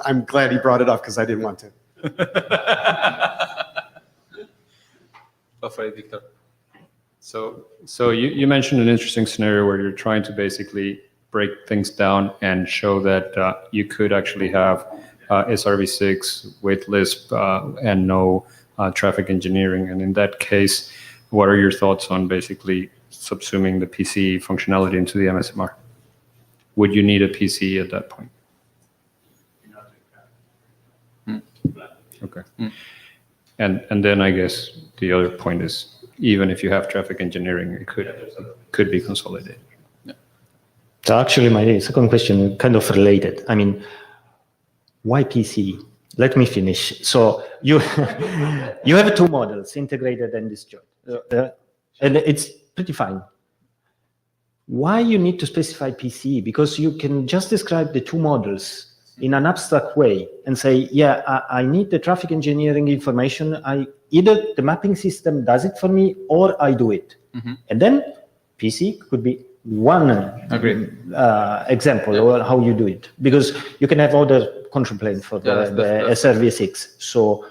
I'm glad he brought it up because I didn't want to. Go for it, Victor. So you mentioned an interesting scenario where you're trying to basically break things down and show that you could actually have SRv6 with Lisp and no traffic engineering. And in that case, what are your thoughts on basically subsuming the PCE functionality into the MSMR? Would you need a PCE at that point? Okay. And then I guess the other point is, even if you have traffic engineering, it could be consolidated. So actually, my second question is kind of related. I mean, why PC? Let me finish. So you have two models, integrated and disjoint, and it's pretty fine. Why you need to specify PCE? Because you can just describe the two models in an abstract way and say, yeah, I need the traffic engineering information. Either the mapping system does it for me or I do it. Mm-hmm. And then PC could be one example or how you do it. Because you can have other control plane for the SRv6. So,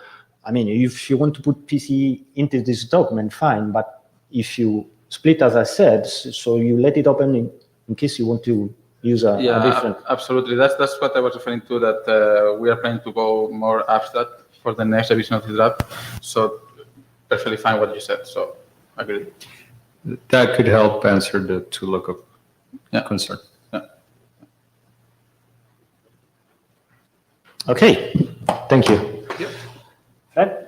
I mean, if you want to put PC into this document, fine. But if you split, as I said, so you let it open in case you want to use a different. Absolutely. That's what I was referring to, that we are planning to go more abstract for the next revision of the draft. So perfectly fine what you said. So agreed. That could help answer the two lookup concern. Yeah. Okay. Thank you. Yep. Fred?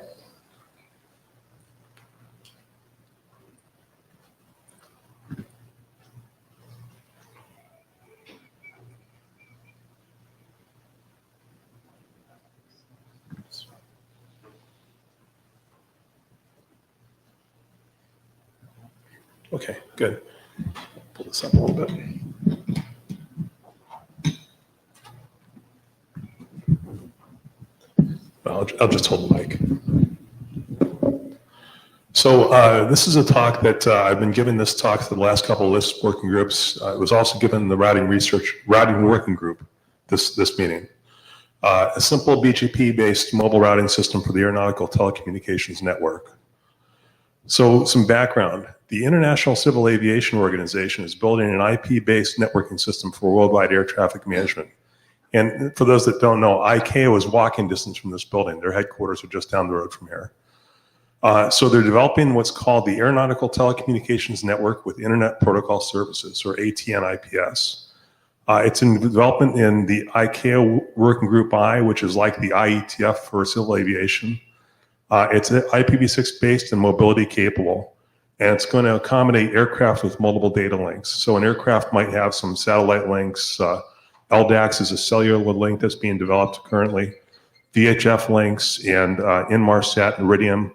Okay, good. Pull this up a little bit. I'll just hold the mic. So this is a talk that I've been giving this talk to the last couple of LISP working groups. It was also given the routing working group this meeting. A simple BGP-based mobile routing system for the aeronautical telecommunications network. So some background. The International Civil Aviation Organization is building an IP-based networking system for worldwide air traffic management. And for those that don't know, ICAO is walking distance from this building. Their headquarters are just down the road from here. So they're developing what's called the Aeronautical Telecommunications Network with Internet Protocol Services, or ATN-IPS. It's in development in the ICAO Working Group I, which is like the IETF for civil aviation. It's IPv6 based and mobility capable. And it's going to accommodate aircraft with multiple data links. So an aircraft might have some satellite links. LDAX is a cellular link that's being developed currently. VHF links and Inmarsat, Iridium,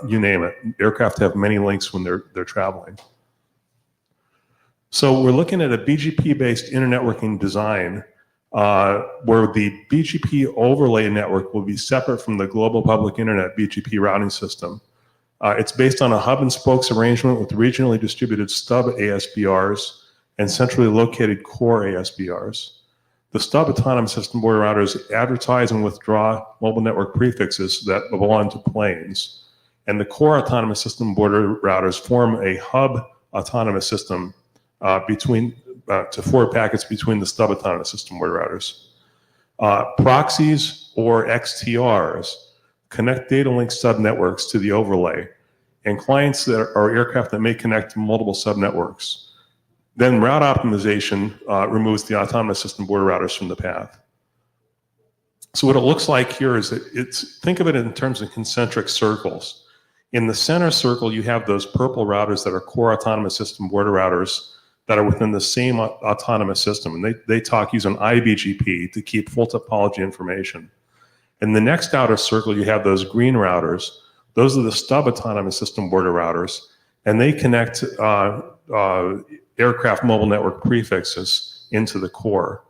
you name it. Aircraft have many links when they're traveling. So we're looking at a BGP-based internetworking design where the BGP overlay network will be separate from the global public internet BGP routing system. It's based on a hub and spokes arrangement with regionally distributed stub ASBRs and centrally located core ASBRs. The stub autonomous system border routers advertise and withdraw mobile network prefixes that belong to planes. And the core autonomous system border routers form a hub autonomous system to forward packets between the stub autonomous system border routers. Proxies or XTRs connect data link subnetworks to the overlay, and clients that are aircraft that may connect to multiple subnetworks. Then route optimization removes the autonomous system border routers from the path. So what it looks like here is that think of it in terms of concentric circles. In the center circle, you have those purple routers that are core autonomous system border routers that are within the same autonomous system. And they talk using iBGP to keep full topology information. In the next outer circle, you have those green routers. Those are the stub autonomous system border routers, and they connect aircraft mobile network prefixes into the core.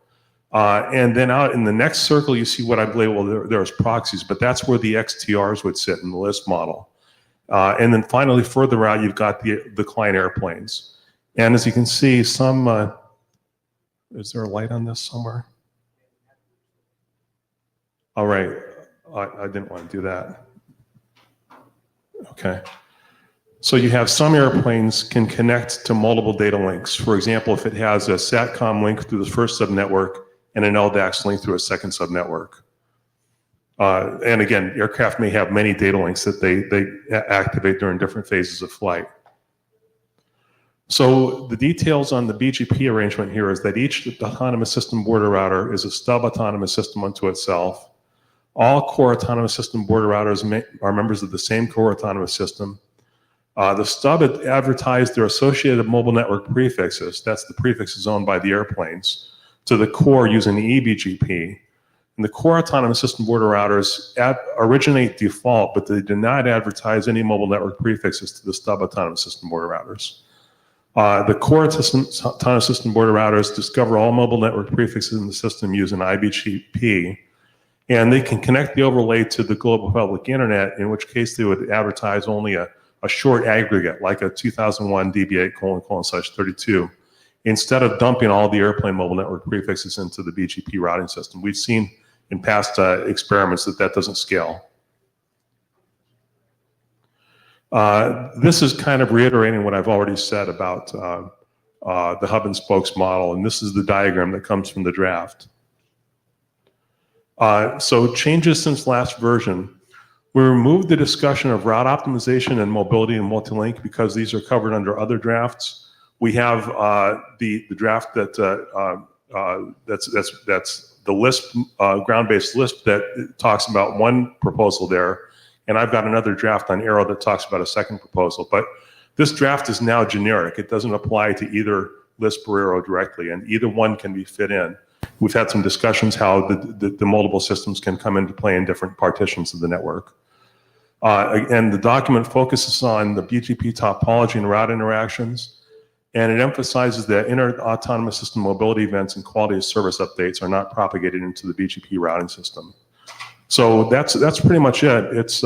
And then out in the next circle, you see what I've labeled there's proxies, but that's where the XTRs would sit in the LISP model. And then finally, further out, you've got the client airplanes. And as you can see, is there a light on this somewhere? All right, I didn't want to do that. Okay. So you have some airplanes can connect to multiple data links. For example, if it has a SATCOM link through the first subnetwork and an LDAX link through a second subnetwork. And again, aircraft may have many data links that they activate during different phases of flight. So the details on the BGP arrangement here is that each autonomous system border router is a stub autonomous system unto itself. All core autonomous system border routers are members of the same core autonomous system. The stub advertised their associated mobile network prefixes, that's the prefixes owned by the airplanes, to the core using the eBGP. And the core autonomous system border routers originate default, but they do not advertise any mobile network prefixes to the stub autonomous system border routers. The core autonomous system border routers discover all mobile network prefixes in the system using iBGP, and they can connect the overlay to the global public internet, in which case they would advertise only a short aggregate, like a 2001 DB8::32, instead of dumping all the airplane mobile network prefixes into the BGP routing system. We've seen in past experiments that doesn't scale. This is kind of reiterating what I've already said about the hub and spokes model, and this is the diagram that comes from the draft. So changes since last version. We removed the discussion of route optimization and mobility and multi-link because these are covered under other drafts. We have the draft that's the LISP, ground-based LISP that talks about one proposal there, and I've got another draft on Arrow that talks about a second proposal. But this draft is now generic. It doesn't apply to either LISP or Arrow directly, and either one can be fit in. We've had some discussions how the multiple systems can come into play in different partitions of the network. And the document focuses on the BGP topology and route interactions, and it emphasizes that inter-autonomous system mobility events and quality of service updates are not propagated into the BGP routing system. So that's pretty much it. It's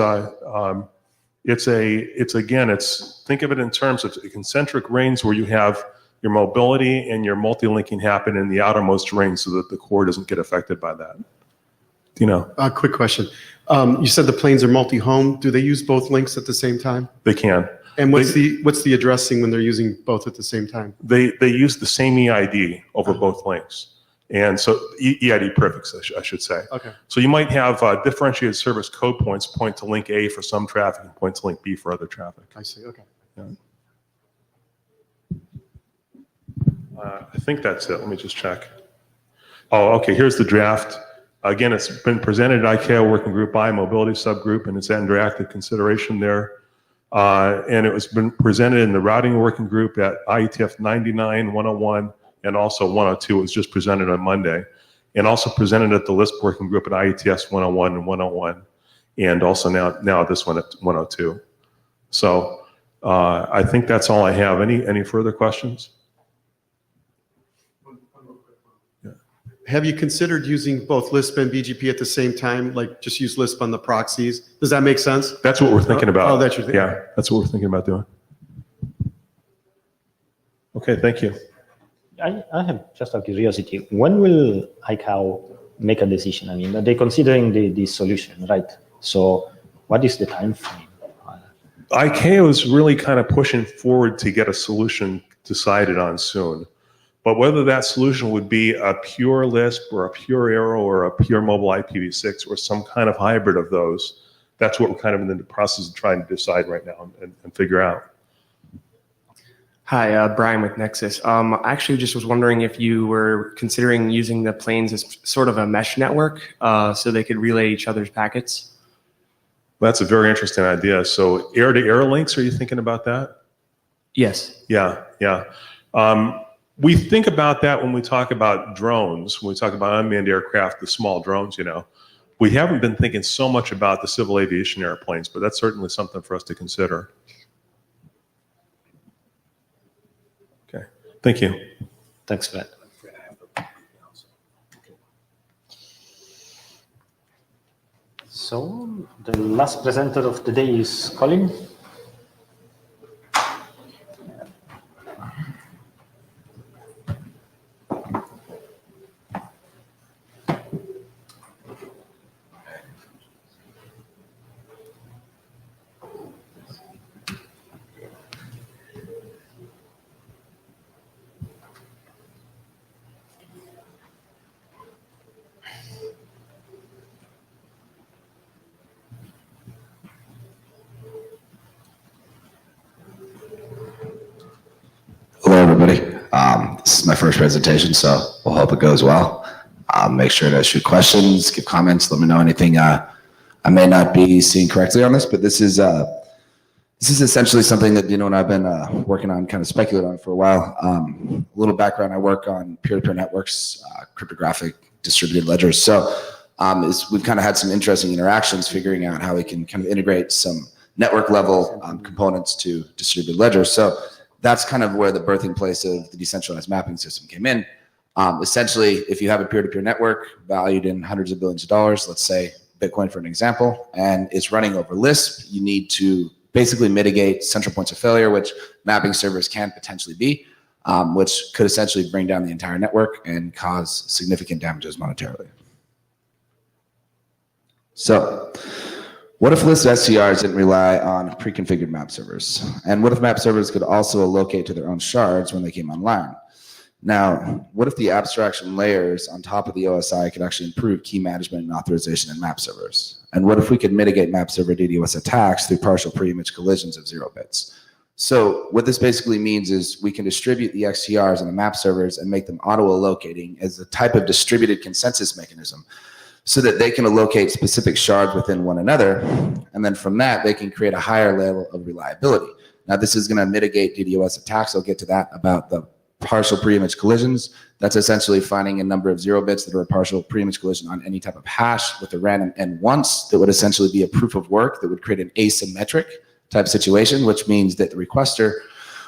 think of it in terms of concentric rings where you have your mobility and your multi-linking happen in the outermost ring so that the core doesn't get affected by that. Do you know? Quick question. You said the planes are multi-home. Do they use both links at the same time? They can. And what's the addressing when they're using both at the same time? They use the same EID over both links. And so EID prefix, I should say. Okay. So you might have differentiated service code points point to link A for some traffic and point to link B for other traffic. I see. Okay. Yeah. I think that's it. Let me just check. Oh, okay. Here's the draft. Again, it's been presented at ICAO working group by mobility subgroup, and it's under active consideration there. And it was been presented in the routing working group at IETF 99, 101, and also 102. It was just presented on Monday. And also presented at the LISP working group at IETF 101 and 101. And also now this one at 102. So I think that's all I have. Any further questions? Have you considered using both Lisp and BGP at the same time, like just use Lisp on the proxies? Does that make sense? That's what we're thinking about. Oh, that's your thing. Yeah, that's what we're thinking about doing. Okay, thank you. I have just a curiosity. When will ICAO make a decision? I mean, they're considering the solution, right? So what is the time frame? ICAO is really kind of pushing forward to get a solution decided on soon. But whether that solution would be a pure Lisp or a pure Arrow or a pure mobile IPv6 or some kind of hybrid of those, that's what we're kind of in the process of trying to decide right now and figure out. Hi, Brian with Nexus. I actually just was wondering if you were considering using the planes as sort of a mesh network so they could relay each other's packets. That's a very interesting idea. So air-to-air links, are you thinking about that? Yes. Yeah. We think about that when we talk about drones, when we talk about unmanned aircraft, the small drones, We haven't been thinking so much about the civil aviation airplanes, but that's certainly something for us to consider. Okay, thank you. Thanks for that. So the last presenter of the day is Colin. Hello, everybody. This is my first presentation, so we'll hope it goes well. Make sure to shoot questions, give comments, let me know anything I may not be seeing correctly on this, but this is essentially something that and I've been working on, kind of speculating on for a while. A little background: I work on peer-to-peer networks, cryptographic distributed ledgers. So we've kind of had some interesting interactions, figuring out how we can kind of integrate some network level components to distributed ledgers. So that's kind of where the birthing place of the decentralized mapping system came in. Essentially, if you have a peer-to-peer network valued in hundreds of billions of dollars, let's say Bitcoin for an example, and it's running over Lisp, you need to basically mitigate central points of failure, which mapping servers can potentially be, which could essentially bring down the entire network and cause significant damages monetarily. So what if Lisp SCRs didn't rely on pre-configured map servers? And what if map servers could also allocate to their own shards when they came online? Now, what if the abstraction layers on top of the OSI could actually improve key management and authorization in map servers? And what if we could mitigate map server DDoS attacks through partial pre-image collisions of 0 bits? So what this basically means is we can distribute the XCRs on the map servers and make them auto-allocating as a type of distributed consensus mechanism, so that they can allocate specific shards within one another, and then from that, they can create a higher level of reliability. Now, this is going to mitigate DDoS attacks. I'll get to that about the partial pre-image collisions. That's essentially finding a number of 0 bits that are a partial pre-image collision on any type of hash with a random n once that would essentially be a proof of work that would create an asymmetric type situation, which means that the requester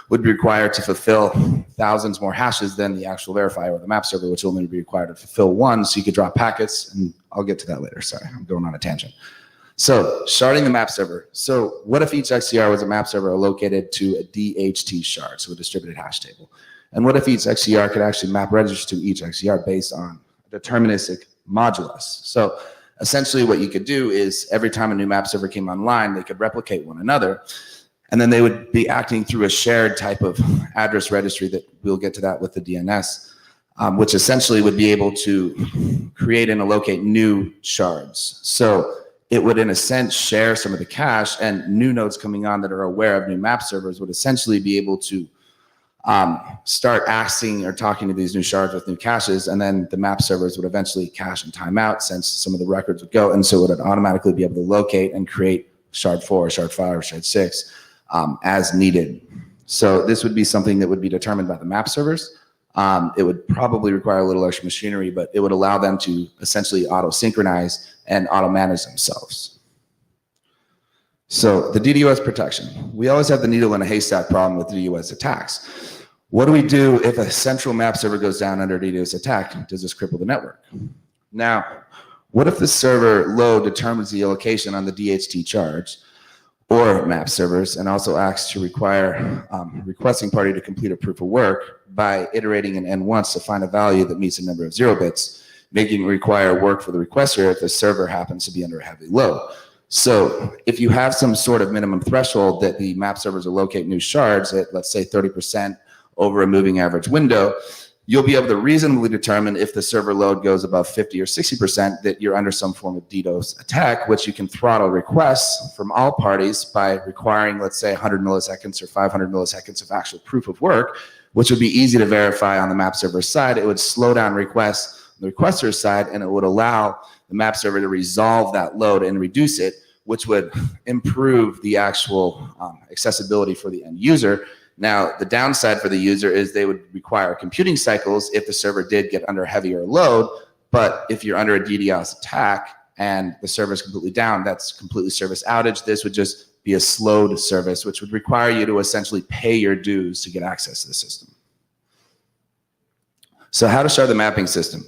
would be required to fulfill thousands more hashes than the actual verifier or the map server, which will only be required to fulfill one, so you could drop packets, and I'll get to that later. Sorry, I'm going on a tangent. So, sharding the map server. So, what if each XCR was a map server allocated to a DHT shard, so a distributed hash table? And what if each XCR could actually map registers to each XCR based on a deterministic modulus? So, essentially what you could do is every time a new map server came online, they could replicate one another, and then they would be acting through a shared type of address registry that we'll get to that with the DNS, which essentially would be able to create and allocate new shards. So it would, in a sense, share some of the cache, and new nodes coming on that are aware of new map servers would essentially be able to start asking or talking to these new shards with new caches, and then the map servers would eventually cache and time out since some of the records would go, and so it would automatically be able to locate and create shard 4, shard 5, or shard 6 as needed. So this would be something that would be determined by the map servers. It would probably require a little extra machinery, but it would allow them to essentially auto-synchronize and auto-manage themselves. So the DDoS protection. We always have the needle in a haystack problem with DDoS attacks. What do we do if a central map server goes down under a DDoS attack? Does this cripple the network? Now, what if the server load determines the location on the DHT charge or map servers and also acts to require requesting party to complete a proof of work by iterating an N once to find a value that meets a number of 0 bits, making it require work for the requester if the server happens to be under a heavy load. So if you have some sort of minimum threshold that the map servers will locate new shards at, let's say, 30% over a moving average window, you'll be able to reasonably determine if the server load goes above 50 or 60% that you're under some form of DDoS attack, which you can throttle requests from all parties by requiring, let's say, 100 milliseconds or 500 milliseconds of actual proof of work, which would be easy to verify on the map server side. It would slow down requests on the requester's side, and it would allow the map server to resolve that load and reduce it, which would improve the actual accessibility for the end user. Now, the downside for the user is they would require computing cycles if the server did get under heavier load, but if you're under a DDoS attack and the server is completely down, that's completely service outage. This would just be a slowed service, which would require you to essentially pay your dues to get access to the system. So how to shard the mapping system?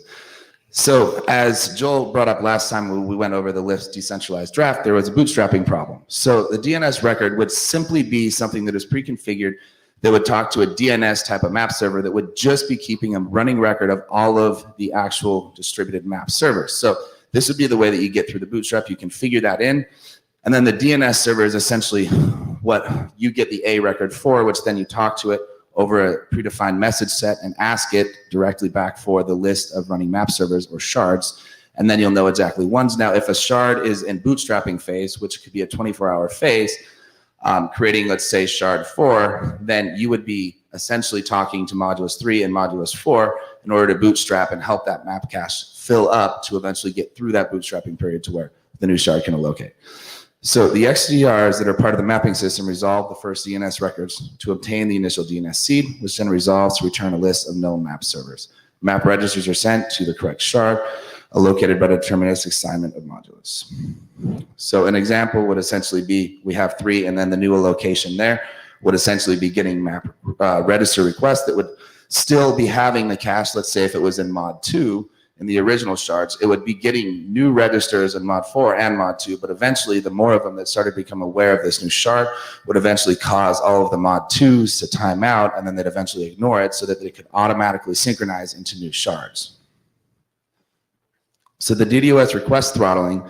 So as Joel brought up last time when we went over the Lisp decentralized draft, there was a bootstrapping problem. So the DNS record would simply be something that is pre-configured that would talk to a DNS type of map server that would just be keeping a running record of all of the actual distributed map servers. So this would be the way that you get through the bootstrap. You can figure that in. And then the DNS server is essentially what you get the A record for, which then you talk to it over a predefined message set and ask it directly back for the list of running map servers or shards. And then you'll know exactly ones. Now, if a shard is in bootstrapping phase, which could be a 24-hour phase, creating, let's say, shard 4, then you would be essentially talking to modulus 3 and modulus 4 in order to bootstrap and help that map cache fill up to eventually get through that bootstrapping period to where the new shard can allocate. So the XDRs that are part of the mapping system resolve the first DNS records to obtain the initial DNS seed, which then resolves to return a list of known map servers. Map registers are sent to the correct shard, located by deterministic assignment of modulus. So an example would essentially be, we have 3, and then the new allocation there would essentially be getting map register requests that would still be having the cache. Let's say if it was in mod 2, in the original shards, it would be getting new registers in mod 4 and mod 2, but eventually the more of them that started to become aware of this new shard would eventually cause all of the mod 2s to time out, and then they'd eventually ignore it so that they could automatically synchronize into new shards. So the DDoS request throttling,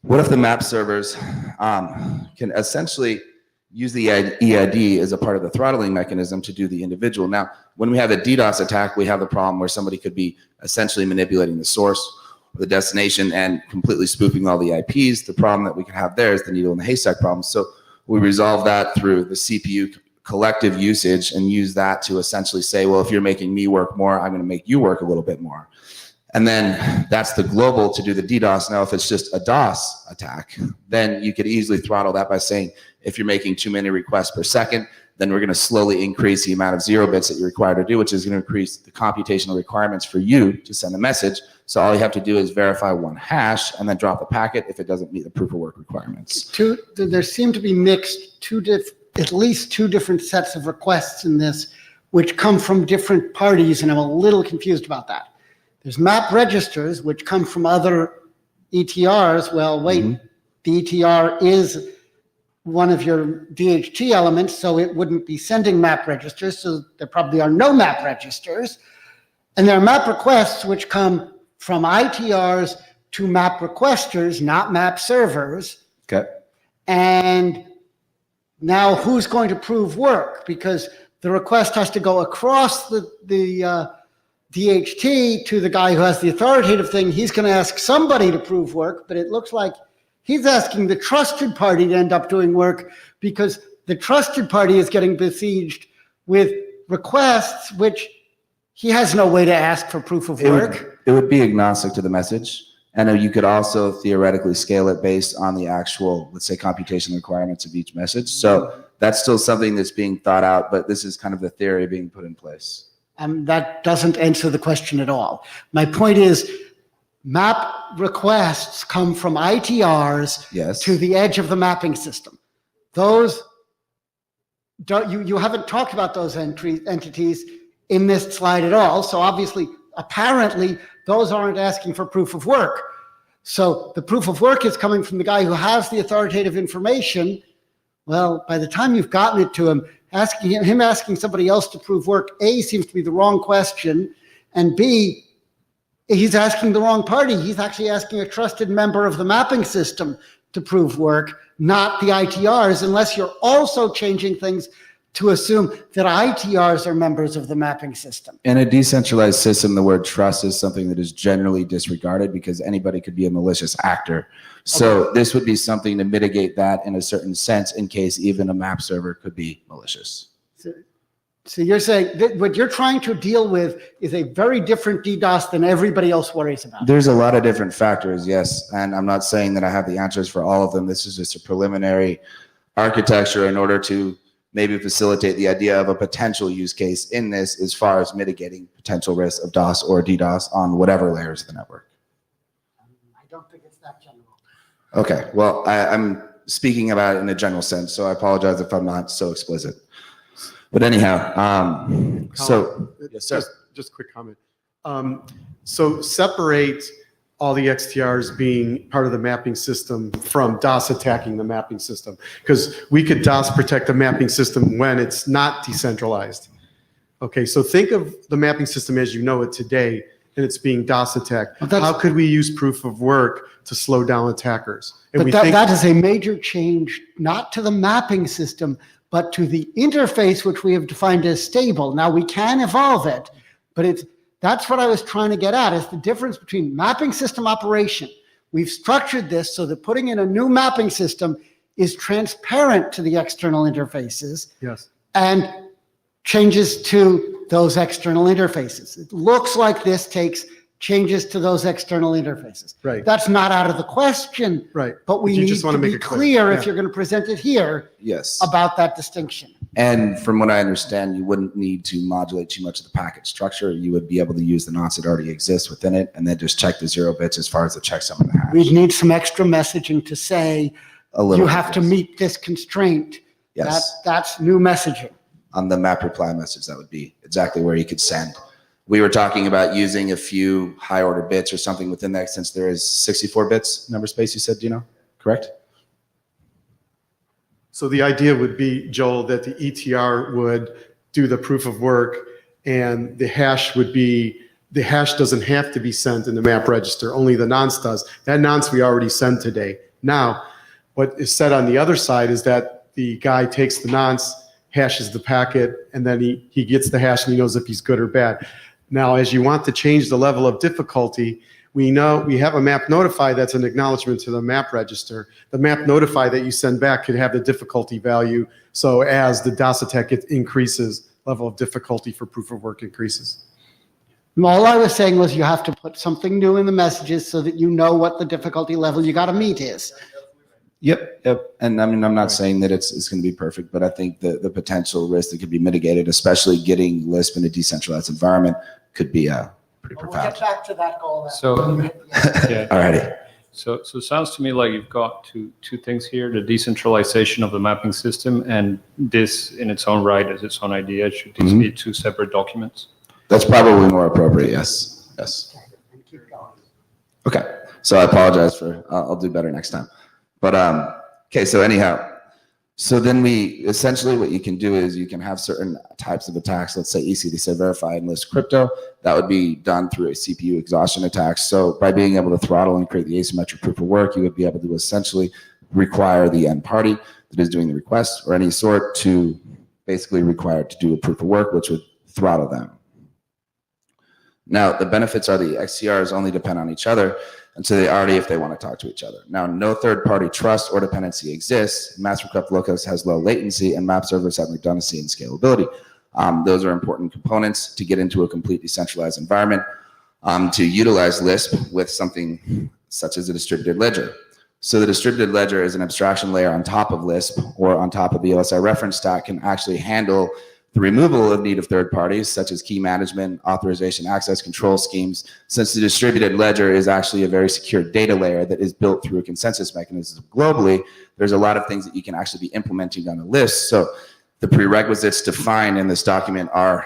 what if the map servers can essentially use the EID as a part of the throttling mechanism to do the individual? Now, when we have a DDoS attack, we have the problem where somebody could be essentially manipulating the source or the destination and completely spoofing all the IPs. The problem that we can have there is the needle in the haystack problem. So we resolve that through the CPU collective usage and use that to essentially say, well, if you're making me work more, I'm going to make you work a little bit more. And then that's the global to do the DDoS. Now, if it's just a DOS attack, then you could easily throttle that by saying, if you're making too many requests per second, then we're going to slowly increase the amount of 0 bits that you're required to do, which is going to increase the computational requirements for you to send a message. So all you have to do is verify 1 hash and then drop the packet if it doesn't meet the proof of work requirements. There seem to be mixed at least two different sets of requests in this, which come from different parties, and I'm a little confused about that. There's map registers, which come from other ETRs. Well, wait, the ETR is one of your DHT elements, so it wouldn't be sending map registers, so there probably are no map registers. And there are map requests which come from ITRs to map requesters, not map servers. Okay. And now who's going to prove work? Because the request has to go across the DHT to the guy who has the authoritative thing. He's going to ask somebody to prove work, but it looks like he's asking the trusted party to end up doing work because the trusted party is getting besieged with requests, which he has no way to ask for proof of work. It would be agnostic to the message. And you could also theoretically scale it based on the actual, let's say, computation requirements of each message. So that's still something that's being thought out, but this is kind of the theory being put in place. That doesn't answer the question at all. My point is, map requests come from ITRs to the edge of the mapping system. Those, you haven't talked about those entities in this slide at all. So obviously, apparently, those aren't asking for proof of work. So the proof of work is coming from the guy who has the authoritative information. Well, by the time you've gotten it to him, asking somebody else to prove work, A, seems to be the wrong question, and B, he's asking the wrong party. He's actually asking a trusted member of the mapping system to prove work, not the ITRs, unless you're also changing things to assume that ITRs are members of the mapping system. In a decentralized system, the word trust is something that is generally disregarded because anybody could be a malicious actor. So this would be something to mitigate that in a certain sense in case even a map server could be malicious. So you're saying that what you're trying to deal with is a very different DDoS than everybody else worries about. There's a lot of different factors, yes. And I'm not saying that I have the answers for all of them. This is just a preliminary architecture in order to maybe facilitate the idea of a potential use case in this as far as mitigating potential risks of DOS or DDoS on whatever layers of the network. I don't think it's that general. Okay, well, I'm speaking about it in a general sense, so I apologize if I'm not so explicit. But anyhow, yes, sir. Just a quick comment. So separate all the XTRs being part of the mapping system from DOS attacking the mapping system. Because we could DOS protect the mapping system when it's not decentralized. Okay, so think of the mapping system as you know it today, and it's being DOS attacked. How could we use proof of work to slow down attackers? And But that is a major change, not to the mapping system, but to the interface, which we have defined as stable. Now, we can evolve it, but that's what I was trying to get at, is the difference between mapping system operation. We've structured this so that putting in a new mapping system is transparent to the external interfaces. Yes. And changes to those external interfaces. It looks like this takes changes to those external interfaces. Right. That's not out of the question. Right. But we You need just want to to be make it clear if Yeah. you're going to present it here Yes. about that distinction. And from what I understand, you wouldn't need to modulate too much of the packet structure. You would be able to use the nonce that already exists within it and then just check the 0 bits as far as the checksum of the hash. We'd need some extra messaging to say you have to yes. meet this constraint. Yes. That's new messaging. On the map reply message, that would be exactly where you could send. We were talking about using a few high order bits or something within that, since there is 64 bits number space, you said, Dino, correct? So the idea would be, Joel, that the ETR would do the proof of work and the hash doesn't have to be sent in the map register, only the nonce does. That nonce we already sent today. Now, what is said on the other side is that the guy takes the nonce, hashes the packet, and then he gets the hash and he knows if he's good or bad. Now, as you want to change the level of difficulty, we know we have a map notify that's an acknowledgement to the map register. The map notify that you send back could have the difficulty value. So as the DOS attack increases, level of difficulty for proof of work increases. All I was saying was you have to put something new in the messages so that you know what the difficulty level you got to meet is. Yep. And I mean, I'm not saying that it's going to be perfect, but I think the potential risk that could be mitigated, especially getting Lisp in a decentralized environment, could be pretty We'll profound. get back to that goal. So, yeah. Alrighty. So it sounds to me like you've got two things here: the decentralization of the mapping system, and this in its own right as its own idea. Should these be two separate documents? That's probably more appropriate. Yes. Yes. Keep going. Okay. So I apologize for, I'll do better next time. But, okay. So anyhow, so then essentially what you can do is you can have certain types of attacks. Let's say ECDC verify and Lisp crypto. That would be done through a CPU exhaustion attack. So by being able to throttle and create the asymmetric proof of work, you would be able to essentially require the end party that is doing the request or any sort to basically require it to do a proof of work, which would throttle them. Now, the benefits are the XCRs only depend on each other, and so they already, if they want to talk to each other. Now, no third-party trust or dependency exists. Master Crypt Locus has low latency, and map servers have redundancy and scalability. Those are important components to get into a complete decentralized environment, to utilize Lisp with something such as a distributed ledger. So the distributed ledger is an abstraction layer on top of Lisp or on top of the OSI reference stack, can actually handle the removal of native third parties, such as key management, authorization, access control schemes. Since the distributed ledger is actually a very secure data layer that is built through a consensus mechanism globally, there's a lot of things that you can actually be implementing on a list. So the prerequisites defined in this document are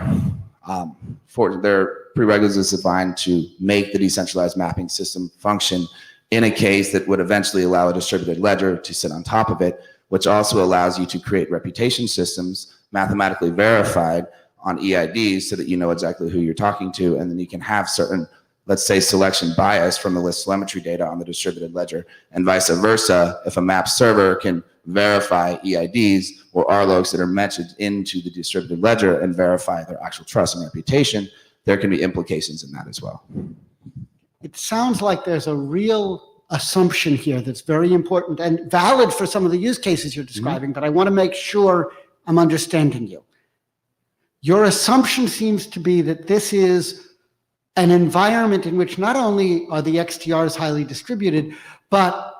defined to make the decentralized mapping system function in a case that would eventually allow a distributed ledger to sit on top of it, which also allows you to create reputation systems mathematically verified on EIDs so that you know exactly who you're talking to, and then you can have certain, let's say, selection bias from the list telemetry data on the distributed ledger, and vice versa. If a map server can verify EIDs or RLOGs that are mentioned into the distributed ledger and verify their actual trust and reputation, there can be implications in that as well. It sounds like there's a real assumption here that's very important and valid for some of the use cases you're describing, but I want to make sure I'm understanding you. Your assumption seems to be that this is an environment in which not only are the XTRs highly distributed, but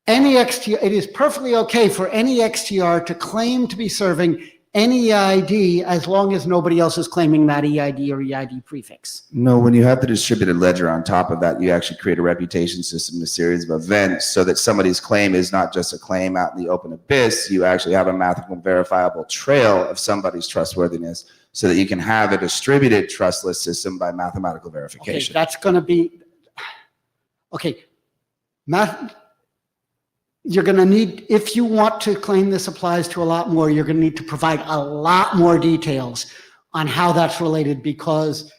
any XTR, it is perfectly okay for any XTR to claim to be serving any EID as long as nobody else is claiming that EID or EID prefix. No, when you have the distributed ledger on top of that, you actually create a reputation system, a series of events, so that somebody's claim is not just a claim out in the open abyss. You actually have a mathematical verifiable trail of somebody's trustworthiness so that you can have a distributed trustless system by mathematical verification. Okay, that's going to be, okay, you're going to need, if you want to claim this applies to a lot more, you're going to need to provide a lot more details on how that's related, because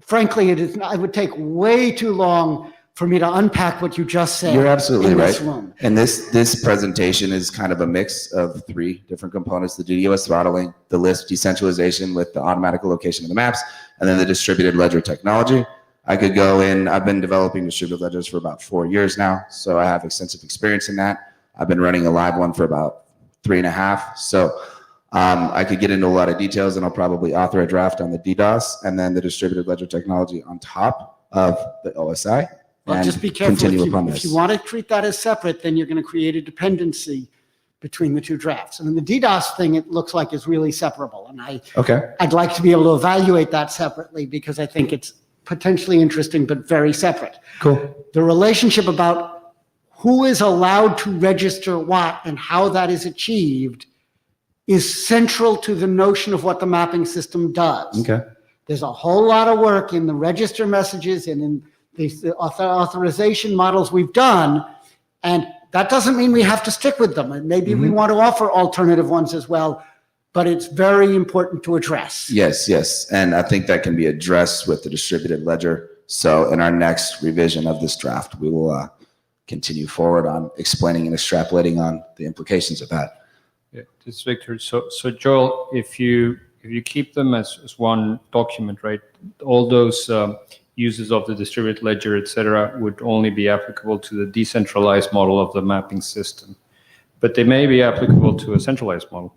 frankly, it would take way too long for me to unpack what you just said. You're absolutely in right. this room. And this presentation is kind of a mix of three different components: the DDoS throttling, the Lisp decentralization with the automatic location of the maps, and then the distributed ledger technology. I could go in, I've been developing distributed ledgers for about 4 years now, so I have extensive experience in that. I've been running a live one for about 3.5. So I could get into a lot of details, and I'll probably author a draft on the DDoS and then the distributed ledger technology on top of the OSI. Well, and just be careful. continue upon If this. you want to treat that as separate, then you're going to create a dependency between the two drafts. And the DDoS thing, it looks like, is really separable. And I'd like to be able to evaluate that separately, because I think it's potentially interesting, but very separate. Cool. The relationship about who is allowed to register what and how that is achieved is central to the notion of what the mapping system does. Okay. There's a whole lot of work in the register messages and in the authorization models we've done, and that doesn't mean we have to stick with them. And maybe we want to offer alternative ones as well, but it's very important to address. Yes, yes. And I think that can be addressed with the distributed ledger. So in our next revision of this draft, we will continue forward on explaining and extrapolating on the implications of that. Yeah, this is Victor. So Joel, if you keep them as one document, right, all those uses of the distributed ledger, etc., would only be applicable to the decentralized model of the mapping system, but they may be applicable to a centralized model.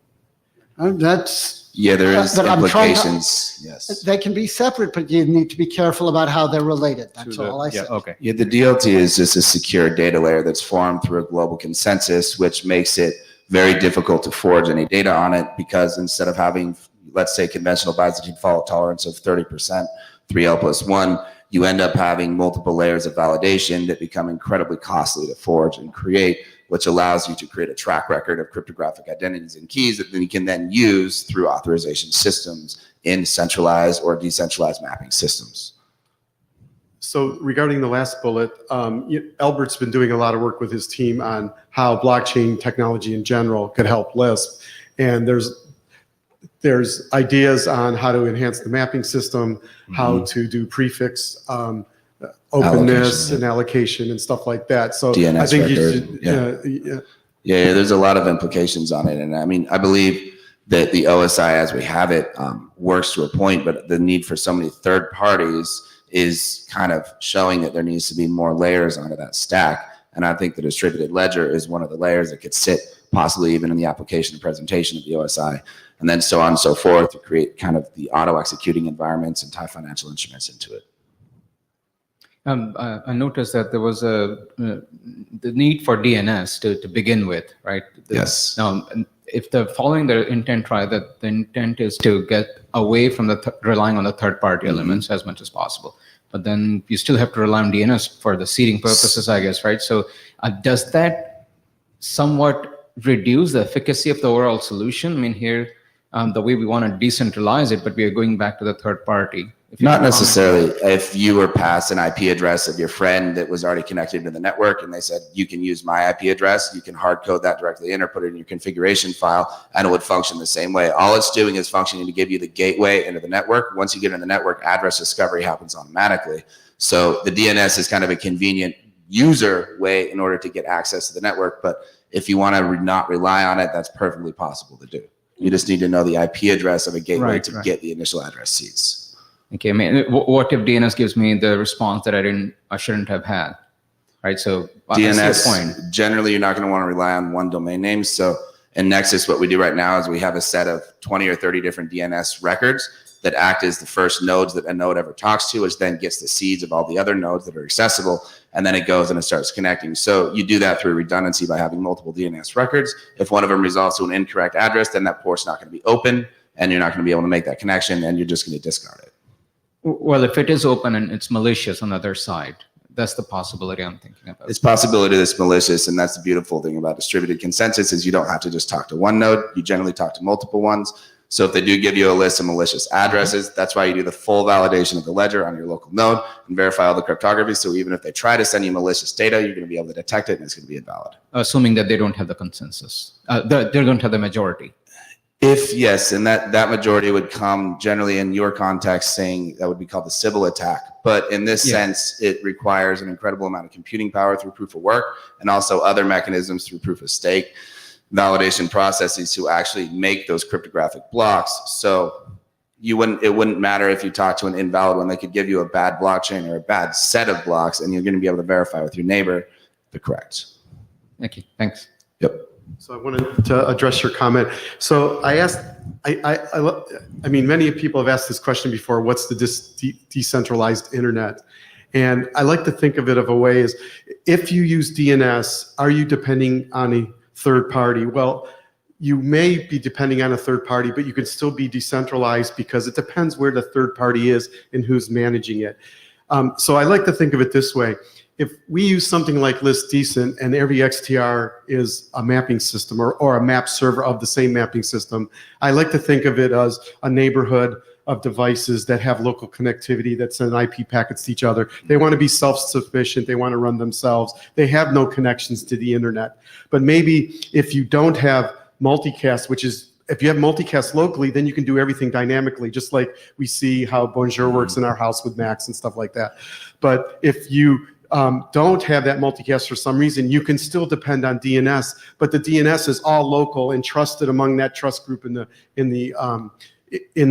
That's Yeah, there is but I'm trying to- implications. Yes. They can be separate, but you need to be careful about how they're related. That's To the- all I yeah, said. okay. Yeah, the DLT is just a secure data layer that's formed through a global consensus, which makes it very difficult to forge any data on it, because instead of having, let's say, conventional Byzantine fault tolerance of 30%, 3L+1, you end up having multiple layers of validation that become incredibly costly to forge and create, which allows you to create a track record of cryptographic identities and keys that then you can then use through authorization systems in centralized or decentralized mapping systems. So regarding the last bullet, Albert's been doing a lot of work with his team on how blockchain technology in general could help Lisp. And there's ideas on how to enhance the mapping system, how to do prefix openness and allocation and stuff like that. So DNS I think record, you should, Yeah, there's a lot of implications on it. And I mean, I believe that the OSI as we have it works to a point, but the need for so many third parties is kind of showing that there needs to be more layers onto that stack. And I think the distributed ledger is one of the layers that could sit possibly even in the application and presentation of the OSI, and then so on and so forth to create kind of the auto-executing environments and tie financial instruments into it. I noticed that there was the need for DNS to begin with, right? Yes. Now, if the following the intent, right, that the intent is to get away from the relying on the third-party elements as much as possible, but then you still have to rely on DNS for the seeding purposes, I guess, right? So does that somewhat reduce the efficacy of the overall solution? I mean, here, the way we want to decentralize it, but we are going back to the third party. Not necessarily. If you were passed an IP address of your friend that was already connected to the network and they said, you can use my IP address, you can hard code that directly in or put it in your configuration file and it would function the same way. All it's doing is functioning to give you the gateway into the network. Once you get in the network, address discovery happens automatically. So the DNS is kind of a convenient user way in order to get access to the network. But if you want to not rely on it, that's perfectly possible to do. You just need to know the IP address of a gateway to get the initial address seeds. Okay, I mean, what if DNS gives me the response that I shouldn't have had, right? So DNS, generally, you're not going to want to rely on one domain name. So in Nexus, what we do right now is we have a set of 20 or 30 different DNS records that act as the first nodes that a node ever talks to, which then gets the seeds of all the other nodes that are accessible, and then it goes and it starts connecting. So you do that through redundancy by having multiple DNS records. If one of them resolves to an incorrect address, then that port's not going to be open, and you're not going to be able to make that connection, and you're just going to discard it. Well, if it is open and it's malicious on the other side, that's the possibility I'm thinking about. It's possibility that's malicious, and that's the beautiful thing about distributed consensus is you don't have to just talk to one node. You generally talk to multiple ones. So if they do give you a list of malicious addresses, that's why you do the full validation of the ledger on your local node and verify all the cryptography. So even if they try to send you malicious data, you're going to be able to detect it and it's going to be invalid. Assuming that they don't have the consensus. They don't have the majority. If yes, and that majority would come generally in your context saying that would be called the Sybil attack. But in this sense, it requires an incredible amount of computing power through proof of work and also other mechanisms through proof of stake validation processes to actually make those cryptographic blocks. So it wouldn't matter if you talk to an invalid one. They could give you a bad blockchain or a bad set of blocks, and you're going to be able to verify with your neighbor they're correct. Okay, thanks. Yep. So I wanted to address your comment. So I asked, I mean, many people have asked this question before, what's the decentralized internet? And I like to think of it of a way is, if you use DNS, are you depending on a third party? Well, you may be depending on a third party, but you can still be decentralized because it depends where the third party is and who's managing it. So I like to think of it this way. If we use something like ListDecent and every XTR is a mapping system or a map server of the same mapping system, I like to think of it as a neighborhood of devices that have local connectivity that send IP packets to each other. They want to be self-sufficient. They want to run themselves. They have no connections to the internet. But maybe if you don't have multicast, which is, if you have multicast locally, then you can do everything dynamically, just like we see how Bonjour works in our house with Macs and stuff like that. But if you don't have that multicast for some reason, you can still depend on DNS, but the DNS is all local and trusted among that trust group in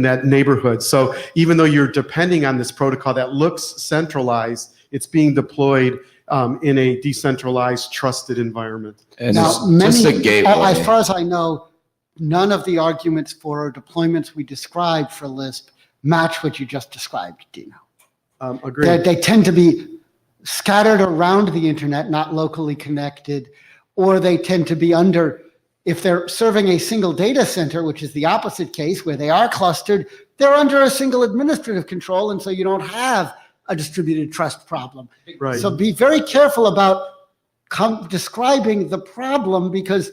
that neighborhood. So even though you're depending on this protocol that looks centralized, it's being deployed in a decentralized, trusted environment. And Now, as far as I know, none of the arguments for deployments we described for Lisp match what you just described, Dino. Agreed. They tend to be scattered around the internet, not locally connected, or they tend to be under, if they're serving a single data center, which is the opposite case where they are clustered, they're under a single administrative control, and so you don't have a distributed trust problem. Right. So be very careful about describing the problem, because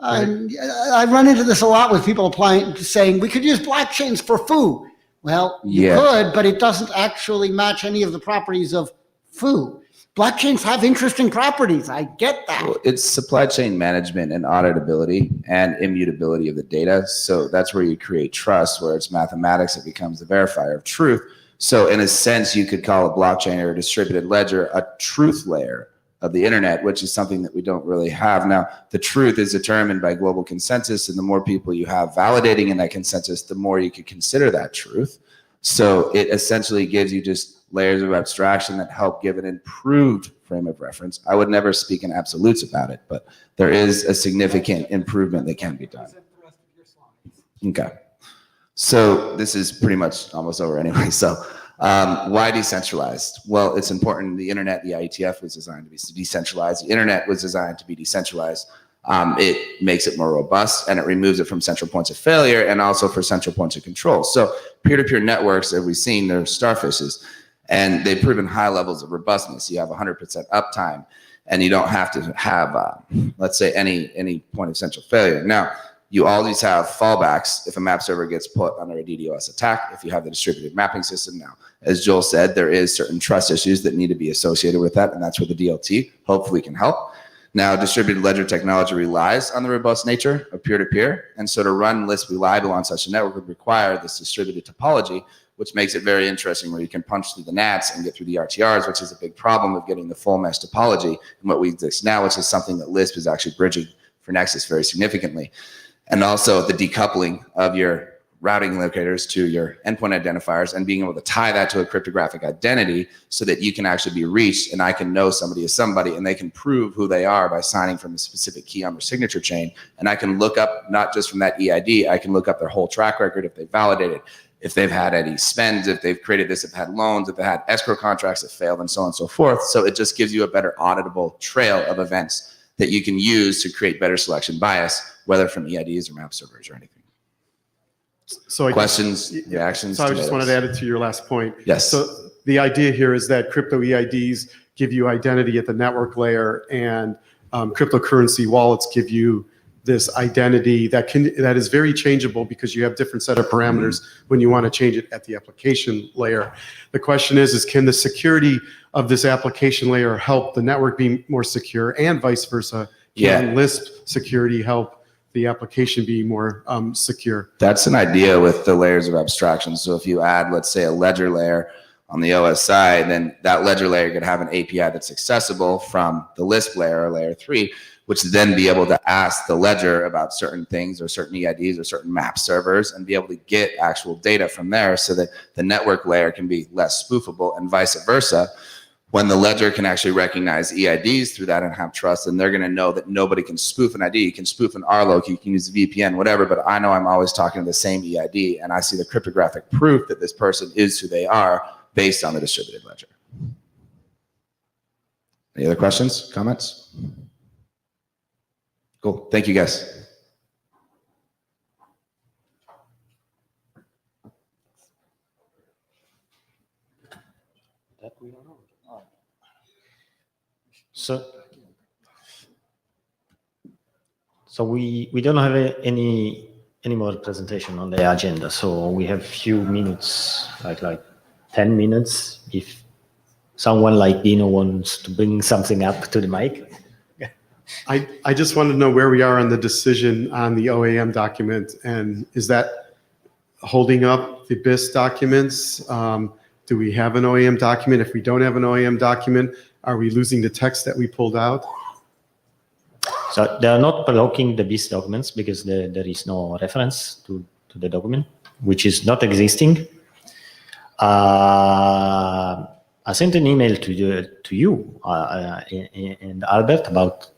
I run into this a lot with people saying we could use blockchains for foo. Well, you could, but it doesn't actually match any of the properties of foo. Blockchains have interesting properties. I get that. Well, it's supply chain management and auditability and immutability of the data. So that's where you create trust, where it's mathematics that becomes the verifier of truth. So in a sense, you could call a blockchain or a distributed ledger a truth layer of the internet, which is something that we don't really have. Now, the truth is determined by global consensus, and the more people you have validating in that consensus, the more you could consider that truth. So it essentially gives you just layers of abstraction that help give an improved frame of reference. I would never speak in absolutes about it, but there is a significant improvement that can be done. Okay. So this is pretty much almost over anyway. So why decentralized? Well, it's important. The internet, the IETF was designed to be decentralized. The internet was designed to be decentralized. It makes it more robust and it removes it from central points of failure and also for central points of control. So peer-to-peer networks, as we've seen, they're starfishes and they've proven high levels of robustness. You have 100% uptime and you don't have to have, let's say, any point of central failure. Now, you always have fallbacks if a map server gets put under a DDoS attack, if you have the distributed mapping system. Now, as Joel said, there is certain trust issues that need to be associated with that, and that's where the DLT hopefully can help. Now, distributed ledger technology relies on the robust nature of peer-to-peer, and so to run Lisp reliable on such a network would require this distributed topology, which makes it very interesting where you can punch through the NATs and get through the RTRs, which is a big problem of getting the full mesh topology and what we exist now, which is something that Lisp is actually bridging for Nexus very significantly. And also the decoupling of your routing locators to your endpoint identifiers and being able to tie that to a cryptographic identity so that you can actually be reached and I can know somebody is somebody and they can prove who they are by signing from a specific key on their signature chain. And I can look up, not just from that EID, I can look up their whole track record if they validated, if they've had any spends, if they've created this, if they've had loans, if they had escrow contracts that failed and so on and so forth. So it just gives you a better auditable trail of events that you can use to create better selection bias, whether from EIDs or map servers or anything. So questions, reactions? So I just wanted to add it to your last point. Yes. So the idea here is that crypto EIDs give you identity at the network layer, and cryptocurrency wallets give you this identity that is very changeable because you have different set of parameters when you want to change it at the application layer. The question is can the security of this application layer help the network be more secure and vice versa? Can Lisp security help the application be more secure? That's an idea with the layers of abstraction. So if you add, let's say, a ledger layer on the OS side, then that ledger layer could have an API that's accessible from the Lisp layer or layer 3, which then be able to ask the ledger about certain things or certain EIDs or certain map servers and be able to get actual data from there so that the network layer can be less spoofable and vice versa. When the ledger can actually recognize EIDs through that and have trust, then they're going to know that nobody can spoof an ID. You can spoof an RLOC, you can use a VPN, whatever, but I know I'm always talking to the same EID and I see the cryptographic proof that this person is who they are based on the distributed ledger. Any other questions, comments? Cool. Thank you, guys. So we don't have any more presentation on the agenda. So we have few minutes, like 10 minutes. If someone like Dino wants to bring something up to the mic. I just want to know where we are on the decision on the OAM document, and is that holding up the BIS documents? Do we have an OAM document? If we don't have an OAM document, are we losing the text that we pulled out? So they are not blocking the BIS documents because there is no reference to the document, which is not existing. I sent an email to you and Albert about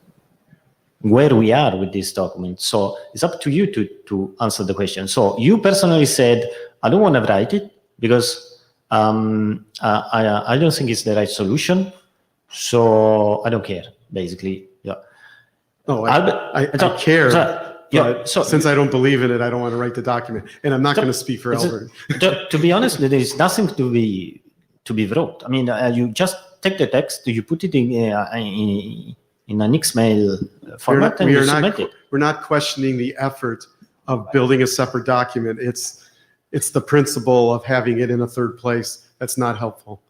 where we are with this document. So it's up to you to answer the question. So you personally said, I don't want to write it because I don't think it's the right solution. So I don't care, basically. Yeah. No, I care. But since I don't believe in it, I don't want to write the document. And I'm not going to speak for Albert. To be honest, there is nothing to be wrote. I mean, you just take the text, you put it in an XML format, and you submit it. We're not questioning the effort of building a separate document. It's the principle of having it in a third place that's not helpful.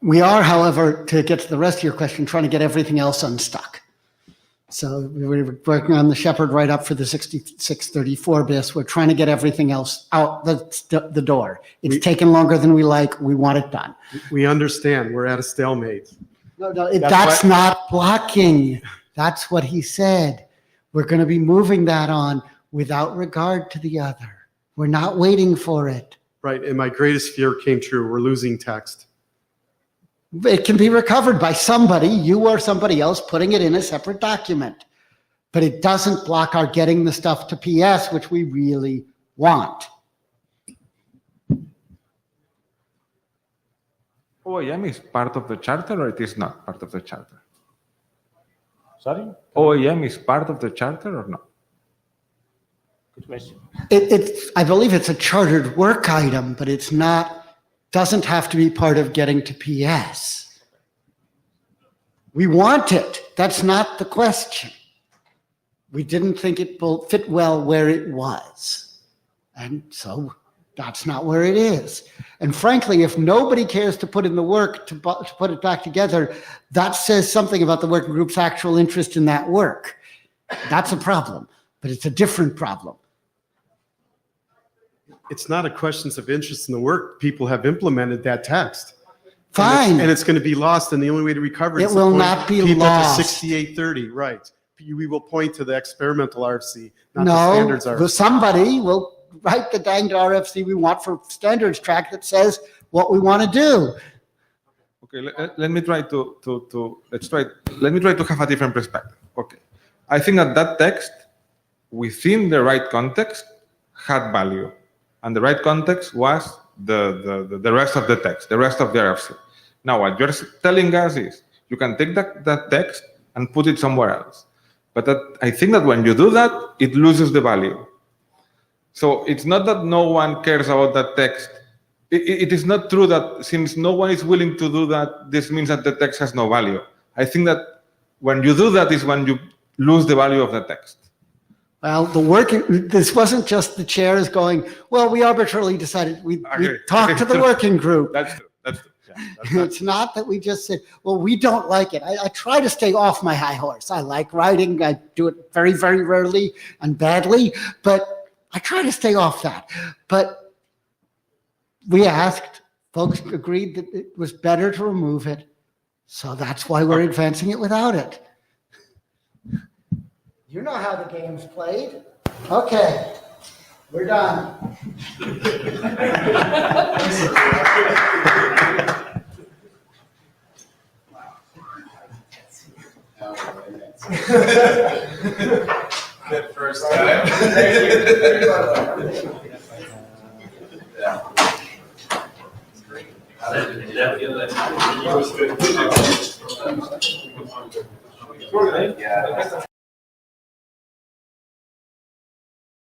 We are, however, to get to the rest of your question, trying to get everything else unstuck. So we were working on the Shepherd write-up for the 6634 BIS. We're trying to get everything else out the door. It's taken longer than we like. We want it done. We understand. We're at a stalemate. No, that's not blocking. That's what he said. We're going to be moving that on without regard to the other. We're not waiting for it. Right, and my greatest fear came true. We're losing text. It can be recovered by somebody, you or somebody else, putting it in a separate document. But it doesn't block our getting the stuff to PS, which we really want. OEM is part of the charter or it is not part of the charter? Sorry? OEM is part of the charter or not? Good question. I believe it's a chartered work item, but it's not, doesn't have to be part of getting to PS. We want it. That's not the question. We didn't think it will fit well where it was. And so that's not where it is. And frankly, if nobody cares to put in the work to put it back together, that says something about the working group's actual interest in that work. That's a problem, but it's a different problem. It's not a question of interest in the work. People have implemented that text. Fine. And it's going to be lost, and the only way to recover it It is will to point not be people lost. to 6830, right. We will point to the experimental RFC, not the No, standards RFC. somebody will write the danged RFC we want for standards track that says what we want to do. Okay, let me try let me try to have a different perspective. Okay, I think that text within the right context had value, and the right context was the rest of the text, the rest of the RFC. Now, what you're telling us is you can take that text and put it somewhere else. But I think that when you do that, it loses the value. So it's not that no one cares about that text. It is not true that since no one is willing to do that, this means that the text has no value. I think that when you do that is when you lose the value of the text. Well, this wasn't just the chairs going, well, we arbitrarily decided, we talked to the working group. That's true. Yeah, it's not that we just said, well, we don't like it. I try to stay off my high horse. I like writing. I do it very, very rarely and badly, but I try to stay off that. But we asked, folks agreed that it was better to remove it. So that's why we're advancing it without it. You know how the game's played. Okay, we're done. Good first time. Yeah. How did that feel? That was good. Yeah.